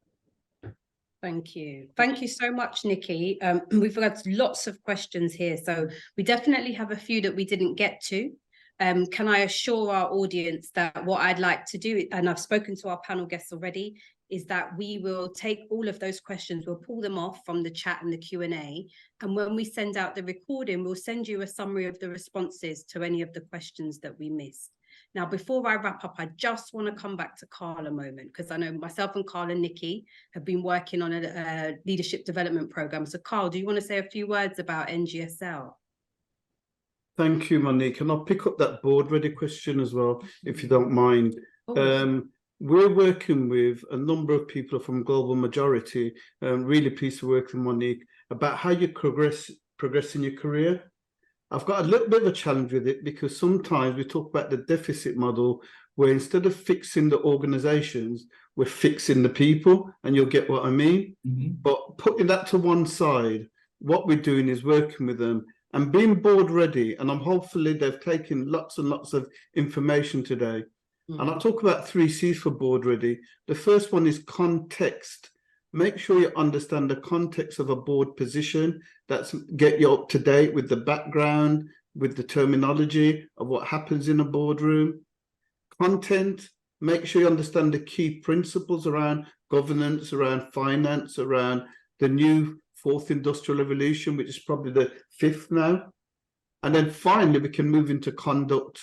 Thank you. Thank you so much, Nikki. We've got lots of questions here, so we definitely have a few that we didn't get to. Can I assure our audience that what I'd like to do, and I've spoken to our panel guests already, is that we will take all of those questions, we'll pull them off from the chat and the Q&A. And when we send out the recording, we'll send you a summary of the responses to any of the questions that we missed. Now, before I wrap up, I just want to come back to Carl a moment, because I know myself and Carl and Nikki have been working on a leadership development program. So Carl, do you want to say a few words about NGSL? Thank you, Monique. And I'll pick up that board ready question as well, if you don't mind. We're working with a number of people from Global Majority, really pleased to work with Monique, about how you progress in your career. I've got a little bit of a challenge with it, because sometimes we talk about the deficit model, where instead of fixing the organizations, we're fixing the people, and you'll get what I mean. But putting that to one side, what we're doing is working with them and being board ready. And I'm hopefully they've taken lots and lots of information today. And I'll talk about 3 C's for board ready. The first one is context. Make sure you understand the context of a board position. That's get you up to date with the background, with the terminology of what happens in a boardroom. Content, make sure you understand the key principles around governance, around finance, around the new 4th industrial revolution, which is probably the 5th now. And then finally, we can move into conduct.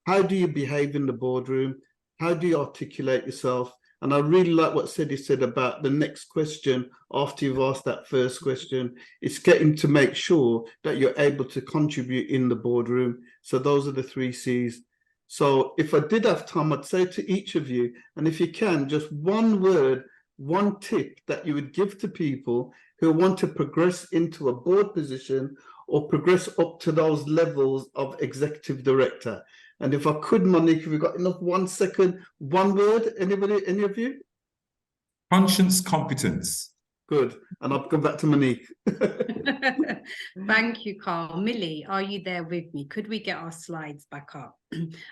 How do you behave in the boardroom? How do you articulate yourself? And I really like what Sedi said about the next question after you've asked that first question. It's getting to make sure that you're able to contribute in the boardroom. So those are the 3 C's. So if I did have time, I'd say to each of you, and if you can, just one word, one tip that you would give to people who want to progress into a board position or progress up to those levels of executive director. And if I could, Monique, if we've got enough, 1 second, one word, anybody, any of you? Conscience competence. Good. And I'll come back to Monique. Thank you, Carl. Millie, are you there with me? Could we get our slides back up?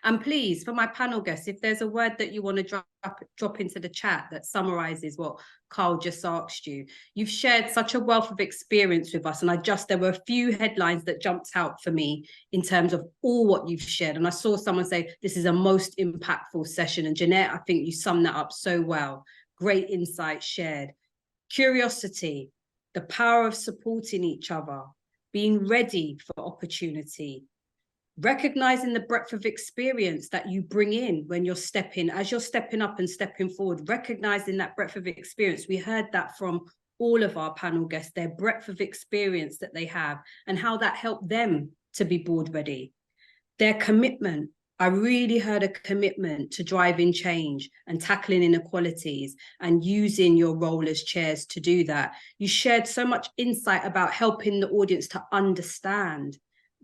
And please, for my panel guests, if there's a word that you want to drop into the chat that summarizes what Carl just asked you. You've shared such a wealth of experience with us, and there were a few headlines that jumped out for me in terms of all what you've shared. And I saw someone say, this is a most impactful session. And Jeanette, I think you summed that up so well. Great insights shared. Curiosity, the power of supporting each other, being ready for opportunity, recognizing the breadth of experience that you bring in when you're stepping up and stepping forward, recognizing that breadth of experience. We heard that from all of our panel guests, their breadth of experience that they have and how that helped them to be board ready. Their commitment. I really heard a commitment to driving change and tackling inequalities and using your role as chairs to do that. You shared so much insight about helping the audience to understand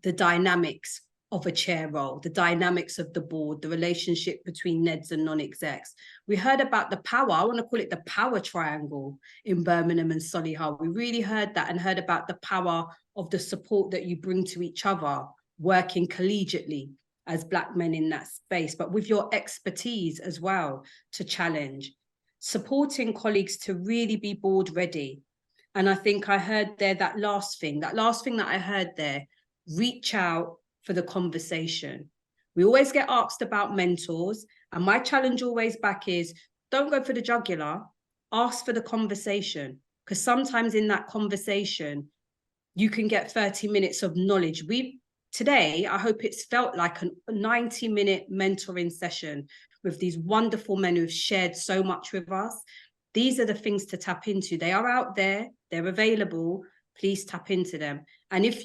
the dynamics of a chair role, the dynamics of the board, the relationship between NEDs and non-execs. We heard about the power, I want to call it the power triangle in Birmingham and Solihull. We really heard that and heard about the power of the support that you bring to each other, working collegiately as Black men in that space, but with your expertise as well to challenge, supporting colleagues to really be board ready. And I think I heard there that last thing that I heard there, reach out for the conversation. We always get asked about mentors, and my challenge always back is, don't go for the jugular, ask for the conversation, because sometimes in that conversation, you can get 30 minutes of knowledge. Today, I hope it's felt like a 90-minute mentoring session with these wonderful men who've shared so much with us. These are the things to tap into. They are out there, they're available. Please tap into them. And if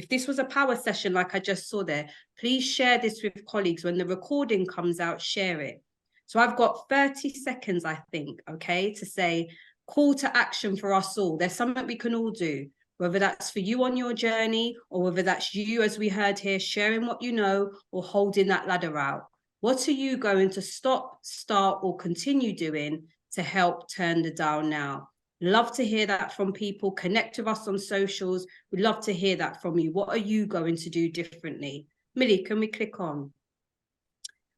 this was a power session like I just saw there, please share this with colleagues. When the recording comes out, share it. So I've got 30 seconds, I think, okay, to say call to action for us all. There's something we can all do. Whether that's for you on your journey or whether that's you, as we heard here, sharing what you know or holding that ladder out. What are you going to stop, start or continue doing to help turn the dial now? Love to hear that from people. Connect with us on socials. We'd love to hear that from you. What are you going to do differently? Millie, can we click on?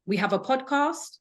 We have a podcast.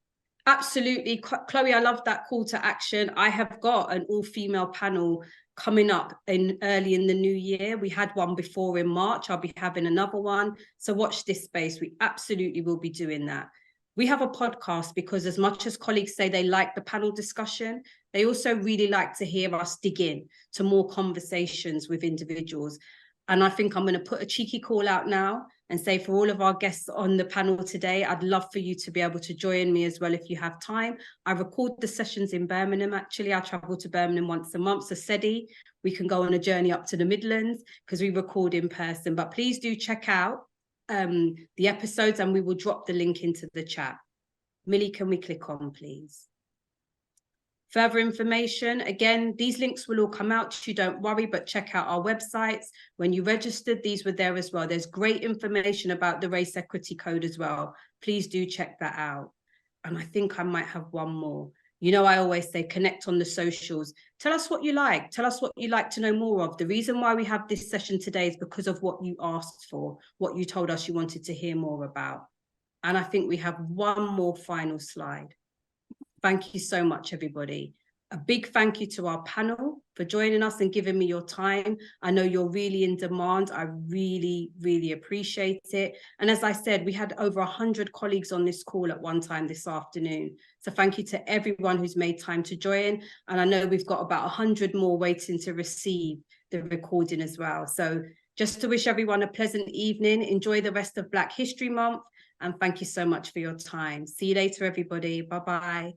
Absolutely. Chloe, I love that call to action. I have got an all-female panel coming up early in the new year. We had one before in March. I'll be having another one. So watch this space. We absolutely will be doing that. We have a podcast because as much as colleagues say they like the panel discussion, they also really like to hear us dig in to more conversations with individuals. And I think I'm going to put a cheeky call out now and say for all of our guests on the panel today, I'd love for you to be able to join me as well if you have time. I record the sessions in Birmingham, actually. I travel to Birmingham once a month. So SEDI, we can go on a journey up to the Midlands because we record in person. But please do check out the episodes and we will drop the link into the chat. Millie, can we click on, please? Further information, again, these links will all come out to you, don't worry, but check out our websites. When you registered, these were there as well. There's great information about the Race Equity Code as well. Please do check that out. And I think I might have one more. You know, I always say connect on the socials. Tell us what you like. Tell us what you'd like to know more of. The reason why we have this session today is because of what you asked for, what you told us you wanted to hear more about. And I think we have one more final slide. Thank you so much, everybody. A big thank you to our panel for joining us and giving me your time. I know you're really in demand. I really, really appreciate it. And as I said, we had over 100 colleagues on this call at one time this afternoon. So thank you to everyone who's made time to join. And I know we've got about 100 more waiting to receive the recording as well. So just to wish everyone a pleasant evening. Enjoy the rest of Black History Month. And thank you so much for your time. See you later, everybody. Bye-bye.